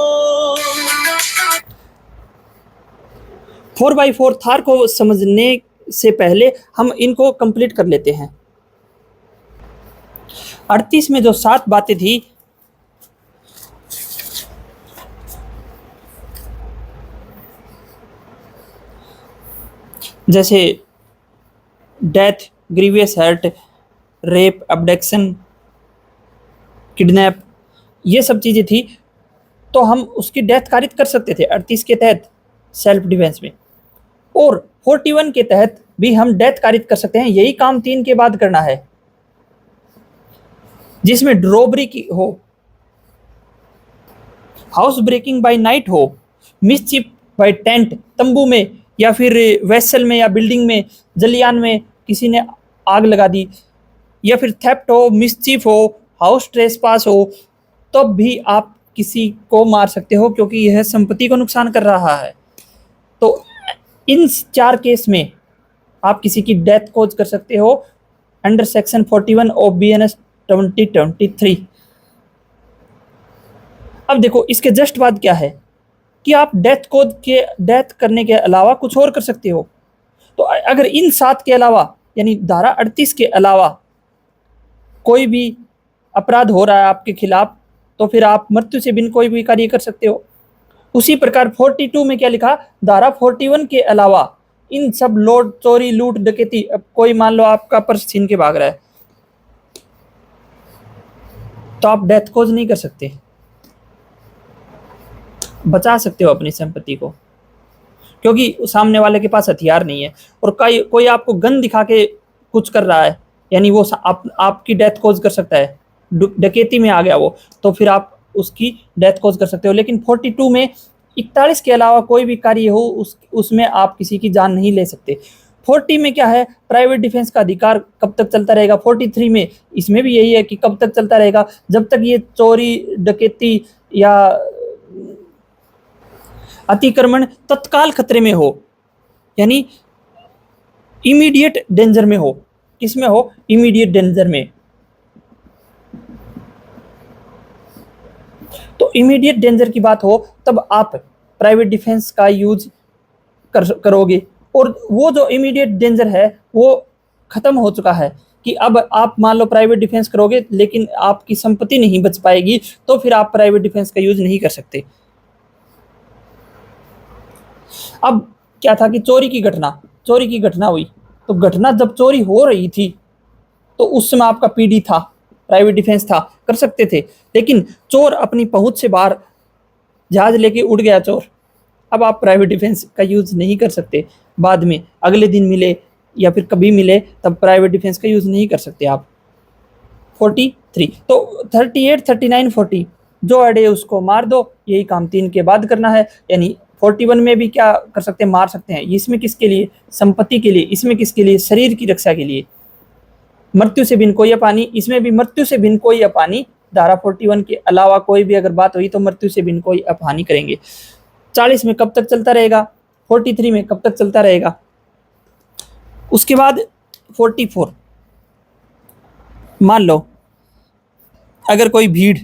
4x4 थार को समझने से पहले हम इनको कंप्लीट कर लेते हैं। 38 में जो 7 बातें थी, जैसे death, grievous hurt, rape, abduction, kidnap, ये सब चीज़ें थी, तो हम उसकी डेथ कारित कर सकते थे 38 के तहत सेल्फ डिफेंस में, और 41 के तहत भी हम डेथ कारित कर सकते हैं। यही काम 3 के बाद करना है, जिसमें रॉबरी की हो, हाउस ब्रेकिंग बाय नाइट हो, मिसचिप बाय टेंट, तंबू में या फिर वेसल में या बिल्डिंग में, जलियान में किसी ने आग लगा दी, या फिर थेफ्ट हो, मिसचिप हो, हाउस ट्रेसपास हो, तब भी आप किसी को मार सकते हो, क्योंकि यह संपत्ति को नुकसान कर रहा है। तो इन 4 केस में आप किसी की डेथ कॉज कर सकते हो अंडर सेक्शन 41 ऑफ BNS 2023। अब देखो, इसके जस्ट बाद क्या है कि आप डेथ करने के अलावा कुछ और कर सकते हो। तो अगर इन 7 के अलावा, यानी धारा 38 के अलावा कोई भी अपराध हो रहा है आपके खिलाफ, तो फिर आप मृत्यु से बिन कोई भी कार्य कर सकते हो। उसी प्रकार 42 में क्या लिखा, धारा 41 के अलावा इन सब चोरी, लूट, डकैती, अब कोई मान लो आपका पर्स छीन के भाग रहा है, तो आप डेथ कॉज नहीं कर सकते, बचा सकते हो अपनी संपत्ति को, क्योंकि सामने वाले के पास हथियार नहीं है। और कोई आपको गन दिखा के कुछ कर रहा है, यानी वो आपकी डेथ कॉज कर सकता है, डकैती में आ गया वो, तो फिर आप उसकी डेथ कॉज कर सकते हो। लेकिन 42 में 41 के अलावा कोई भी कार्य हो उसमें आप किसी की जान नहीं ले सकते। 40 में क्या है, प्राइवेट डिफेंस का अधिकार कब तक चलता रहेगा। 43 में इसमें भी यही है कि कब तक चलता रहेगा, जब तक ये चोरी, डकैती या अतिक्रमण तत्काल खतरे में हो, यानी इमीडिएट डेंजर में हो। किसमें हो, इमीडिएट डेंजर में। तो इमीडिएट डेंजर की बात हो तब आप प्राइवेट डिफेंस का यूज करोगे, और वो जो इमीडिएट डेंजर है वो खत्म हो चुका है कि अब आप मान लो प्राइवेट डिफेंस करोगे लेकिन आपकी संपत्ति नहीं बच पाएगी, तो फिर आप प्राइवेट डिफेंस का यूज नहीं कर सकते। अब क्या था कि चोरी की घटना हुई, तो घटना जब चोरी हो रही थी तो उस समय आपका PD था, प्राइवेट डिफेंस था, कर सकते थे। लेकिन चोर अपनी पहुंच से बाहर, जहाज लेके उड़ गया चोर, अब आप प्राइवेट डिफेंस का यूज नहीं कर सकते। बाद में अगले दिन मिले या फिर कभी मिले, तब प्राइवेट डिफेंस का यूज नहीं कर सकते आप। 43 तो 38, 39, 40 जो अड़े उसको मार दो, यही काम 3 के बाद करना है। यानी 41 में भी क्या कर सकते हैं, मार सकते हैं। इसमें किसके लिए, संपत्ति के लिए। इसमें किसके लिए, शरीर की रक्षा के लिए। मृत्यु से भिन्न कोई अपानी, इसमें भी मृत्यु से भिन्न कोई अपानी। धारा 41 के अलावा कोई भी अगर बात हुई तो मृत्यु से भिन्न कोई अपहानि करेंगे। 40 में कब तक चलता रहेगा, 43 में कब तक चलता रहेगा। उसके बाद 44, मान लो अगर कोई भीड़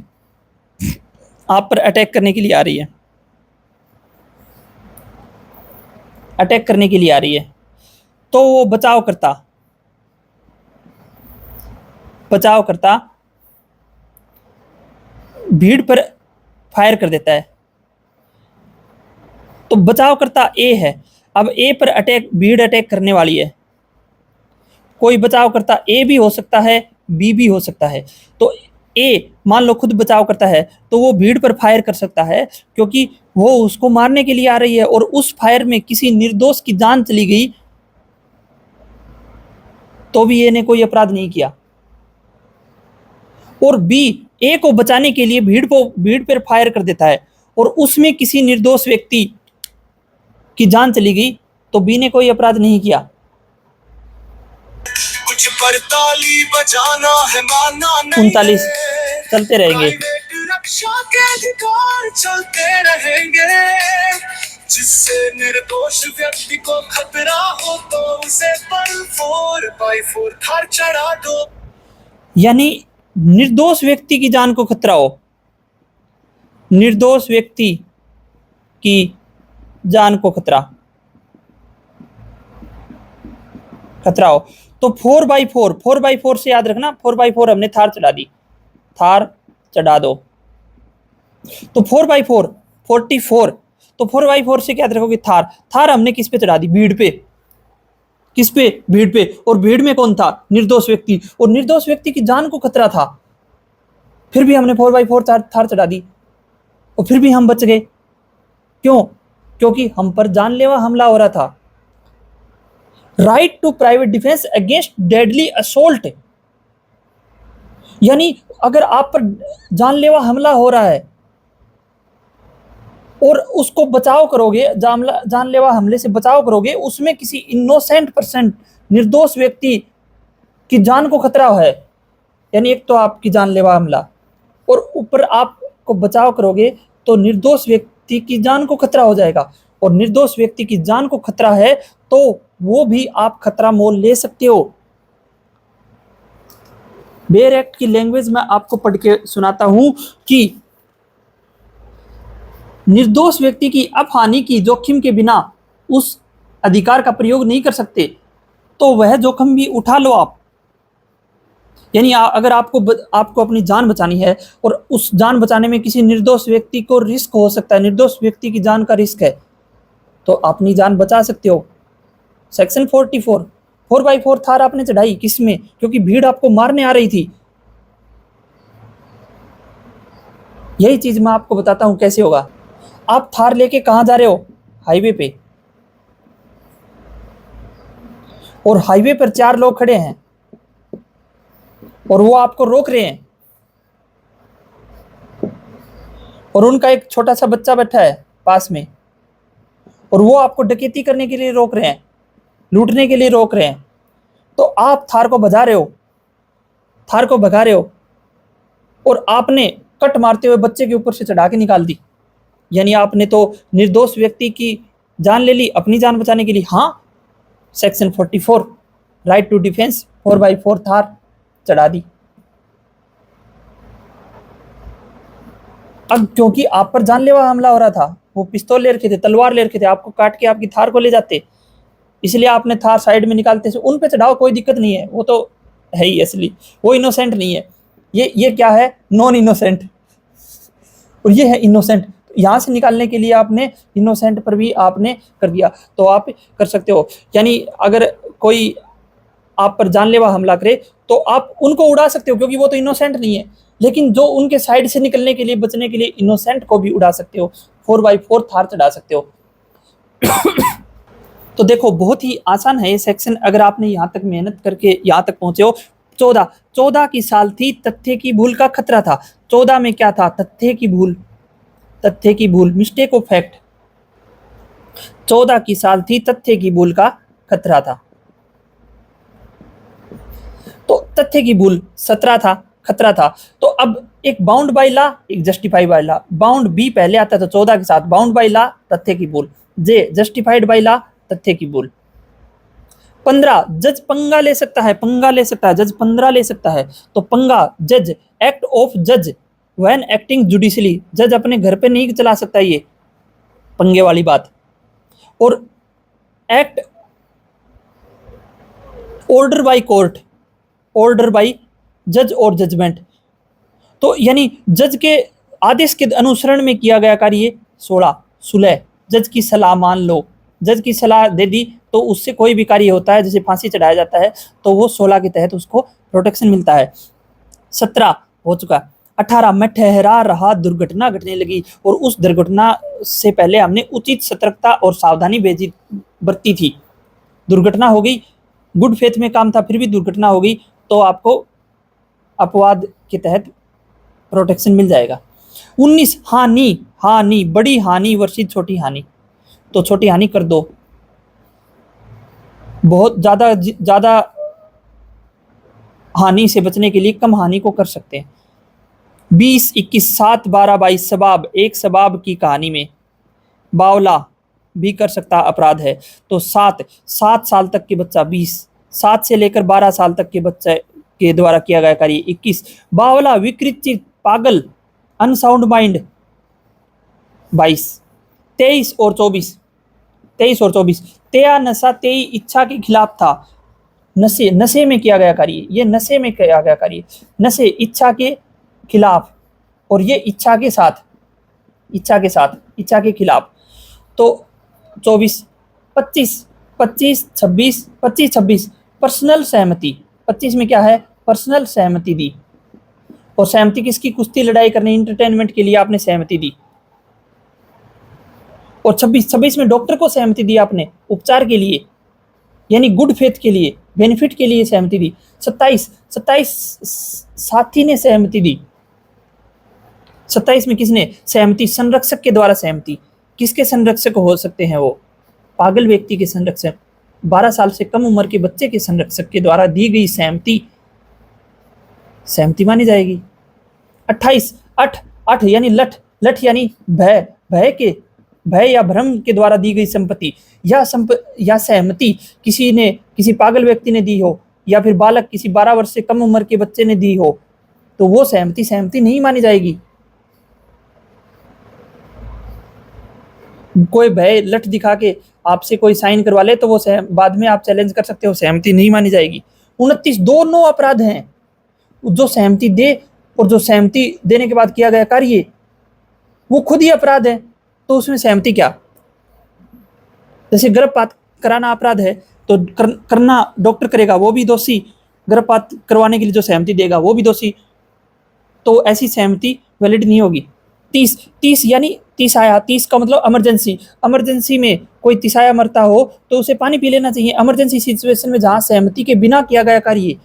आप पर अटैक करने के लिए आ रही है, तो वो बचाव करता, बचावकर्ता भीड़ पर फायर कर देता है। तो बचावकर्ता ए है। अब ए पर भीड़ अटैक करने वाली है। कोई बचावकर्ता ए भी हो सकता है, बी भी हो सकता है। तो ए मान लो खुद बचाव करता है तो वो भीड़ पर फायर कर सकता है, क्योंकि वो उसको मारने के लिए आ रही है और उस फायर में किसी निर्दोष की जान चली गई तो भी ए ने कोई अपराध नहीं किया। और बी ए को बचाने के लिए भीड़ पर फायर कर देता है और उसमें किसी निर्दोष व्यक्ति की जान चली गई तो बी ने कोई अपराध नहीं किया। कुछ पर ताली बजाना है माना नहीं 39 चलते रहेंगे। रक्षा के अधिकार चलते रहेंगे, जिससे निर्दोष व्यक्ति को खतरा हो तो उसे पर 4x4 थार चढ़ा दो। यानी निर्दोष व्यक्ति की जान को खतरा हो, निर्दोष व्यक्ति की जान को खतरा हो तो 4x4 से याद रखना, 4x4 हमने थार चढ़ा दी, थार चढ़ा दो। तो 4x4 44, तो 4x4 से क्या याद रखोगे, थार हमने किस पे चढ़ा दी, भीड़ पे। किस पे, भीड़ पे। और भीड़ में कौन था, निर्दोष व्यक्ति, और निर्दोष व्यक्ति की जान को खतरा था, फिर भी हमने 4x4 थार चढ़ा दी और फिर भी हम बच गए। क्यों? क्योंकि हम पर जानलेवा हमला हो रहा था। Right to private defence against deadly assault, यानी अगर आप पर जानलेवा हमला हो रहा है और उसको बचाव करोगे, जानलेवा हमले से बचाव करोगे, उसमें किसी इनोसेंट पर्सन, निर्दोष व्यक्ति की जान को खतरा है, यानी एक तो आपकी जानलेवा हमला और ऊपर आपको बचाव करोगे तो निर्दोष व्यक्ति की जान को खतरा हो जाएगा, और निर्दोष व्यक्ति की जान को खतरा है तो वो भी आप खतरा मोल ले सकते हो। बेयर एक्ट की लैंग्वेज में आपको पढ़ के सुनाता हूं कि निर्दोष व्यक्ति की अपहानि की जोखिम के बिना उस अधिकार का प्रयोग नहीं कर सकते, तो वह जोखिम भी उठा लो आप। यानी अगर आपको अपनी जान बचानी है और उस जान बचाने में किसी निर्दोष व्यक्ति को रिस्क हो सकता है, निर्दोष व्यक्ति की जान का रिस्क है, तो अपनी जान बचा सकते हो। सेक्शन 44 4x4 थार आपने चढ़ाई, किसमें, क्योंकि भीड़ आपको मारने आ रही थी। यही चीज मैं आपको बताता हूं कैसे होगा। आप थार लेके कहां जा रहे हो, हाईवे पे, और हाईवे पर 4 लोग खड़े हैं और वो आपको रोक रहे हैं, और उनका एक छोटा सा बच्चा बैठा है पास में, और वो आपको डकैती करने के लिए रोक रहे हैं, लूटने के लिए रोक रहे हैं। तो आप थार को भगा रहे हो और आपने कट मारते हुए बच्चे के ऊपर से चढ़ा के निकाल दी, यानी आपने तो निर्दोष व्यक्ति की जान ले ली अपनी जान बचाने के लिए। हाँ, section 44 right to defence 4x4 Thar चढ़ा दी। अब क्योंकि आप पर जानलेवा हमला हो रहा था, वो पिस्तौल ले रखे थे, तलवार ले रखे थे, आपको काट के आपकी थार को ले जाते, इसलिए आपने थार साइड में निकालते से उन पे चढ़ाओ, कोई दिक्कत नहीं है, वो तो है ही असली, वो इनोसेंट नहीं है। ये क्या है, नॉन इनोसेंट, और ये है इनोसेंट। यहाँ से निकालने के लिए आपने इनोसेंट पर भी आपने कर दिया, तो आप कर सकते हो। यानी अगर कोई आप पर जानलेवा हमला करे तो आप उनको उड़ा सकते हो, क्योंकि वो तो इनोसेंट नहीं है, लेकिन जो उनके साइड से निकलने के लिए, बचने के लिए इनोसेंट को भी उड़ा सकते हो, 4x4 थार चढ़ा सकते हो। तो देखो बहुत ही आसान है ये सेक्शन, अगर आपने यहाँ तक मेहनत करके यहाँ तक पहुंचे हो। 14 की साल थी, तथ्य की भूल का खतरा था। 14 में क्या था, तथ्य की भूल, मिस्टेक ऑफ फैक्ट। 14 की साल थी, तथ्य की भूल का खतरा था। तो तथ्य की भूल 17 था, खतरा था। तो अब एक बाउंड बाय लॉ, एक justified by law. Bound by पहले आता था 14 के साथ, बाउंड बाय लॉ तथ्य की भूल, जे जस्टिफाइड बाय लॉ तथ्य की भूल। 15 जज पंगा ले सकता है, जज 15 ले सकता है। तो पंगा, जज, एक्ट ऑफ जज व्हेन एक्टिंग जुडिशली, जज अपने घर पे नहीं चला सकता ये पंगे वाली बात। और एक्ट ऑर्डर बाय जज और जजमेंट, तो यानी जज के आदेश के अनुसरण में किया गया कार्य। 16 सुलह, जज की सलाह मान लो, जज की सलाह दे दी तो उससे कोई भी कार्य होता है, जैसे फांसी चढ़ाया जाता है, तो वो 16 के तहत उसको प्रोटेक्शन मिलता है। 17 हो चुका। 18 मैं ठहरा रहा, दुर्घटना घटने लगी और उस दुर्घटना से पहले हमने उचित सतर्कता और सावधानी बरती थी। दुर्घटना हो गई, गुड फेथ में काम था, फिर भी दुर्घटना हो गई, तो आपको अपवाद के तहत प्रोटेक्शन मिल जाएगा। 19 हानि, हानि बड़ी हानि वर्षित छोटी हानि, तो छोटी हानि कर दो, बहुत ज्यादा हानि से बचने के लिए कम हानि को कर सकते हैं। 20 21 7 12 22 सबाब, एक सबाब की कहानी में बावला भी कर सकता अपराध है, तो 7 साल तक के बच्चा, 20 7 से लेकर 12 साल तक के बच्चे के द्वारा किया गया कार्य। 21 बावला विकृत पागल अनसाउंड माइंड, 22 23 और 24 तेया नशा तेई इच्छा के खिलाफ था, नशे में किया गया कार्य, ये नशे में किया गया कार्य, नशे इच्छा के खिलाफ और ये इच्छा के खिलाफ, तो 24 25 26 पर्सनल सहमति, 25 में क्या है, पर्सनल सहमति दी, और सहमति किसकी, कुश्ती लड़ाई करने इंटरटेनमेंट के लिए आपने सहमति दी। और 26 में डॉक्टर को सहमति दी आपने उपचार के लिए, यानी गुड फेथ के लिए, बेनिफिट के लिए सहमति दी। 27 साथी ने सहमति दी। 27 में किसने सहमति, संरक्षक के द्वारा सहमति, किसके संरक्षक हो सकते हैं वो, पागल व्यक्ति के संरक्षक, 12 साल से कम उम्र के बच्चे के संरक्षक के द्वारा दी गई सहमति मानी जाएगी। 28 8 यानी लठ यानी भय या भ्रम के द्वारा दी गई संपत्ति या सहमति किसी पागल व्यक्ति ने दी हो, या फिर बालक किसी 12 वर्ष से कम उम्र के बच्चे ने दी हो, तो वो सहमति नहीं मानी जाएगी। कोई भय लठ दिखा के आपसे कोई साइन करवा ले तो वो बाद में आप चैलेंज कर सकते हो, सहमति नहीं मानी जाएगी। 29 दोनों अपराध हैं, जो सहमति दे और जो सहमति देने के बाद किया गया कार्य वो खुद ही अपराध है, तो उसमें सहमति क्या। जैसे गर्भपात कराना अपराध है तो करना डॉक्टर करेगा वो भी दोषी, गर्भपात करवाने के लिए जो सहमति देगा वो भी दोषी, तो ऐसी सहमति वैलिड नहीं होगी। 30 यानी तिसाया, 30 का मतलब इमरजेंसी में कोई तिसाया मरता हो तो उसे पानी पी लेना चाहिए। इमरजेंसी सिचुएशन में जहां सहमति के बिना किया गया कार्य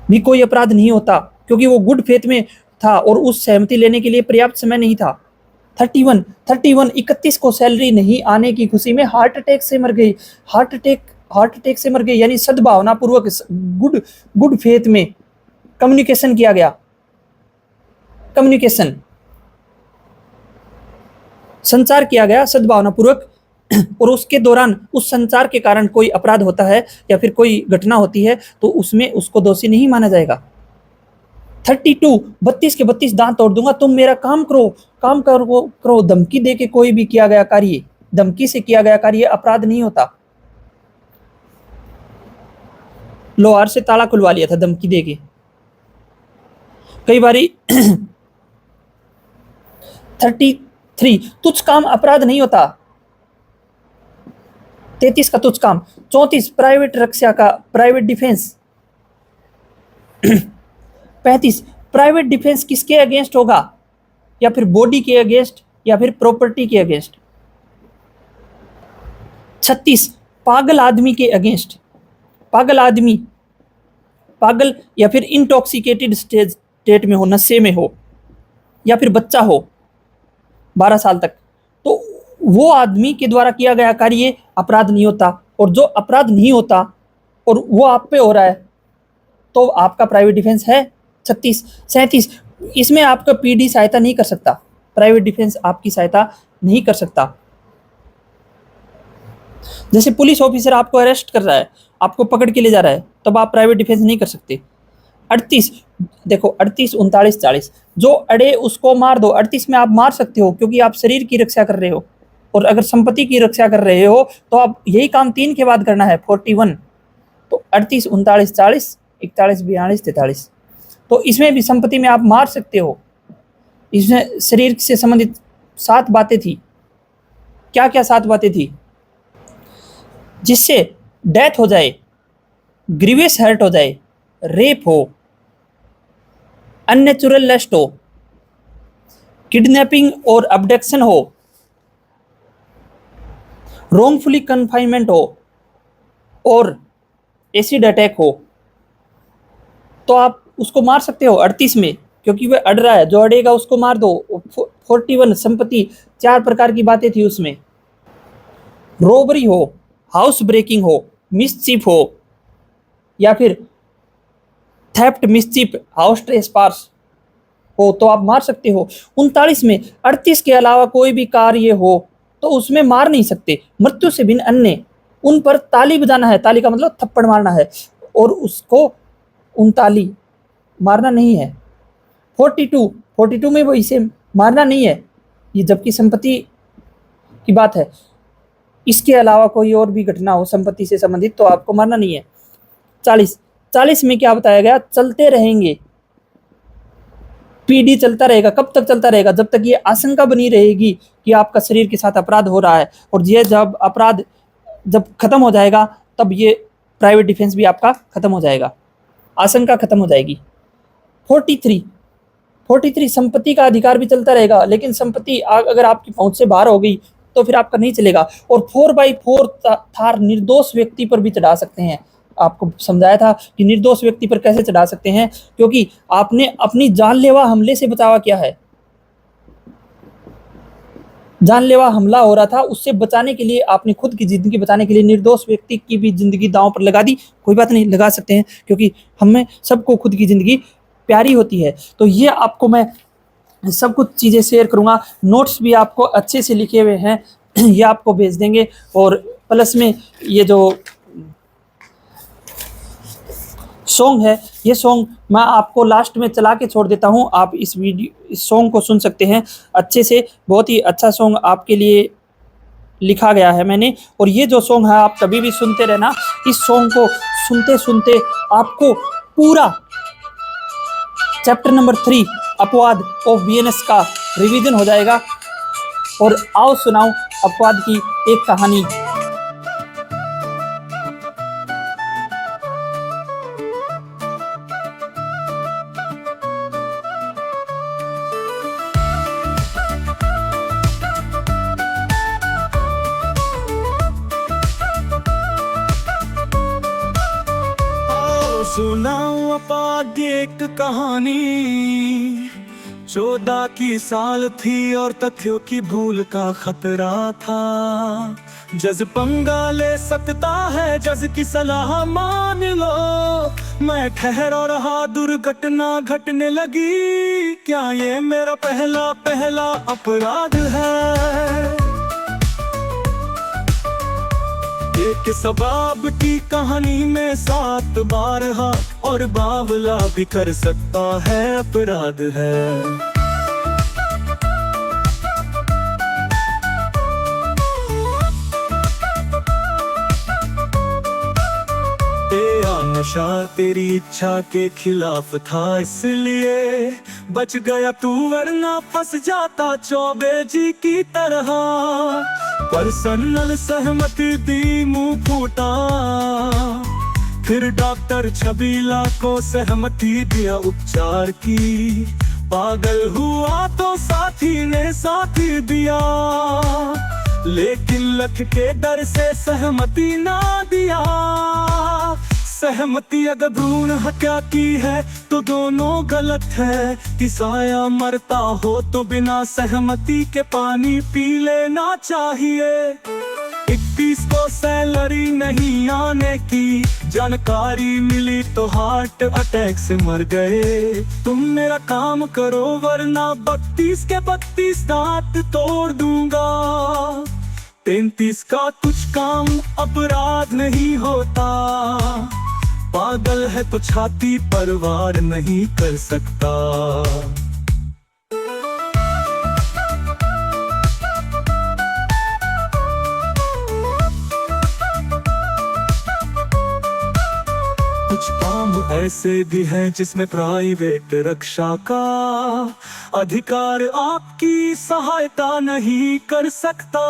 भी कोई अपराध नहीं होता, क्योंकि वो गुड फेथ में था और उस सहमति लेने के लिए पर्याप्त समय नहीं था। 31 31 को सैलरी नहीं आने की खुशी में हार्ट अटैक से मर गई, यानी सद्भावना पूर्वक गुड फेथ में कम्युनिकेशन किया गया, संचार किया गया सद्भावना पूर्वक, और उसके दौरान उस संचार के कारण कोई अपराध होता है या फिर कोई घटना होती है तो उसमें उसको दोषी नहीं माना जाएगा। 32 32 के 32 दांत तोड़ दूंगा, तुम मेरा काम करो, धमकी दे के कोई भी किया गया कार्य, धमकी से किया गया कार्य अपराध नहीं होता। लोहार से ताला खुलवा लिया था धमकी दे के कई बारी। 33 तुच्छ काम अपराध नहीं होता, 33 का तुच्छ काम। 34 प्राइवेट रक्षा का प्राइवेट डिफेंस। 35 प्राइवेट डिफेंस किसके अगेंस्ट होगा, या फिर बॉडी के अगेंस्ट या फिर प्रॉपर्टी के अगेंस्ट। 36 पागल आदमी के अगेंस्ट, पागल या फिर इंटॉक्सिकेटेड स्टेट में हो, नशे में हो, या फिर बच्चा हो 12 साल तक, तो वो आदमी के द्वारा किया गया कार्य अपराध नहीं होता। और जो अपराध नहीं होता और वो आप पे हो रहा है तो आपका प्राइवेट डिफेंस है। 37 इसमें आपका पीडी सहायता नहीं कर सकता, प्राइवेट डिफेंस आपकी सहायता नहीं कर सकता। जैसे पुलिस ऑफिसर आपको अरेस्ट कर रहा है, आपको पकड़ के ले जा रहा है, तब आप प्राइवेट डिफेंस नहीं कर सकते। 38 देखो 38 39 40 जो अड़े उसको मार दो। 38 में आप मार सकते हो क्योंकि आप शरीर की रक्षा कर रहे हो, और अगर संपत्ति की रक्षा कर रहे हो तो आप यही काम 3 के बाद करना है। 41 तो 38 39 40 41, 42, 43। तो इसमें भी संपत्ति में आप मार सकते हो। इसमें शरीर से संबंधित 7 बातें थी। क्या क्या 7 बातें थी? जिससे डेथ हो जाए, ग्रीवियस हर्ट हो जाए, रेप हो, अननेचुरल लस्ट हो, किडनैपिंग और अबडक्शन हो, रोंगफुली कन्फाइनमेंट हो और एसिड अटैक हो, तो आप उसको मार सकते हो 38 में, क्योंकि वह अड़ रहा है, जो अड़ेगा उसको मार दो। 41 संपत्ति, 4 प्रकार की बातें थी उसमें। रोबरी हो, हाउस ब्रेकिंग हो, मिसचीफ हो, या फिर थेफ्ट, मिसचीफ, हाउस ट्रेसपास हो, तो आप मार सकते हो। 39 में 38 के अलावा कोई भी कार्य हो तो उसमें मार नहीं सकते। मृत्यु से भिन्न अन्य, उन पर ताली बजाना है, ताली का मतलब थप्पड़ मारना है, और उसको उन ताली मारना नहीं है। 42 में वो इसे मारना नहीं है, ये जबकि संपत्ति की बात है। इसके अलावा कोई और भी घटना हो संपत्ति से संबंधित तो आपको मारना नहीं है। 40 में क्या बताया गया? चलते रहेंगे, पीढ़ी चलता रहेगा। कब तक चलता रहेगा? जब तक ये आशंका बनी रहेगी कि आपका शरीर के साथ अपराध हो रहा है, और ये जब अपराध जब खत्म हो जाएगा तब ये प्राइवेट डिफेंस भी आपका खत्म हो जाएगा, आशंका खत्म हो जाएगी। 43 संपत्ति का अधिकार भी चलता रहेगा, लेकिन संपत्ति अगर आपकी पहुंच से बाहर हो गई तो फिर आपका नहीं चलेगा। और 4x4 थार निर्दोष व्यक्ति पर भी चढ़ा सकते हैं। आपको समझाया था कि निर्दोष व्यक्ति पर कैसे चढ़ा सकते हैं, क्योंकि आपने अपनी जानलेवा हमले से बचावा किया है। जानलेवा हमला हो रहा था, उससे बचाने के लिए आपने खुद की जिंदगी बचाने के लिए निर्दोष व्यक्ति की भी जिंदगी दांव पर लगा दी। कोई बात नहीं, लगा सकते हैं, क्योंकि हमें सबको खुद की जिंदगी प्यारी होती है। तो ये आपको मैं सब कुछ चीज़ें शेयर करूँगा। नोट्स भी आपको अच्छे से लिखे हुए हैं, ये आपको भेज देंगे। और प्लस में ये जो सॉन्ग है, ये सॉन्ग मैं आपको लास्ट में चला के छोड़ देता हूँ। आप इस सॉन्ग को सुन सकते हैं अच्छे से। बहुत ही अच्छा सॉन्ग आपके लिए लिखा गया है मैंने। और ये जो सॉन्ग है आप कभी भी सुनते रहना। इस सॉन्ग को सुनते सुनते आपको पूरा चैप्टर नंबर 3 अपवाद ऑफ वीएनएस का रिवीजन हो जाएगा। और आओ सुनाऊं अपवाद की एक कहानी। सुनाऊं अपवाद एक कहानी। 14 की साल थी और तथ्यों की भूल का खतरा था। जज पंगा ले सकता है, जज की सलाह मान लो। मैं ठहरा रहा, दुर्घटना घटने लगी। क्या ये मेरा पहला अपराध है? एक सबाब की कहानी में 7 बार हा और बावला भी कर सकता है अपराध है। नशा तेरी इच्छा के खिलाफ था, इसलिए बच गया तू, वरना फंस जाता चौबे जी की तरह। पर्सनल सहमति दी, मुंह फूटा, फिर डॉक्टर छबीला को सहमति दिया उपचार की। पागल हुआ तो साथी ने साथ दिया, लेकिन लख के डर से सहमति ना दिया। सहमति अगर भ्रूण हत्या की है तो दोनों गलत है। किसाया मरता हो तो बिना सहमति के पानी पी लेना चाहिए। 21 को सैलरी नहीं आने की जानकारी मिली तो हार्ट अटैक से मर गए। तुम मेरा काम करो वरना 32 के 32 दांत तोड़ दूंगा। 33 का कुछ काम अपराध नहीं होता। पागल है तो छाती पर वार नहीं कर सकता। कुछ काम ऐसे भी हैं जिसमें प्राइवेट रक्षा का अधिकार आपकी सहायता नहीं कर सकता।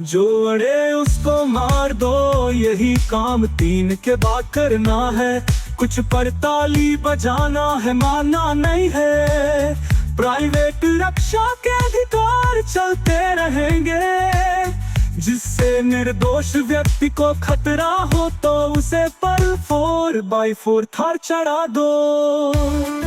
जो अड़े उसको मार दो, यही काम 3 के बाद करना है। कुछ पर ताली बजाना है, माना नहीं है। प्राइवेट रक्षा के अधिकार चलते रहेंगे, जिससे निर्दोष व्यक्ति को खतरा हो तो उसे पर 4x4 थार चढ़ा दो।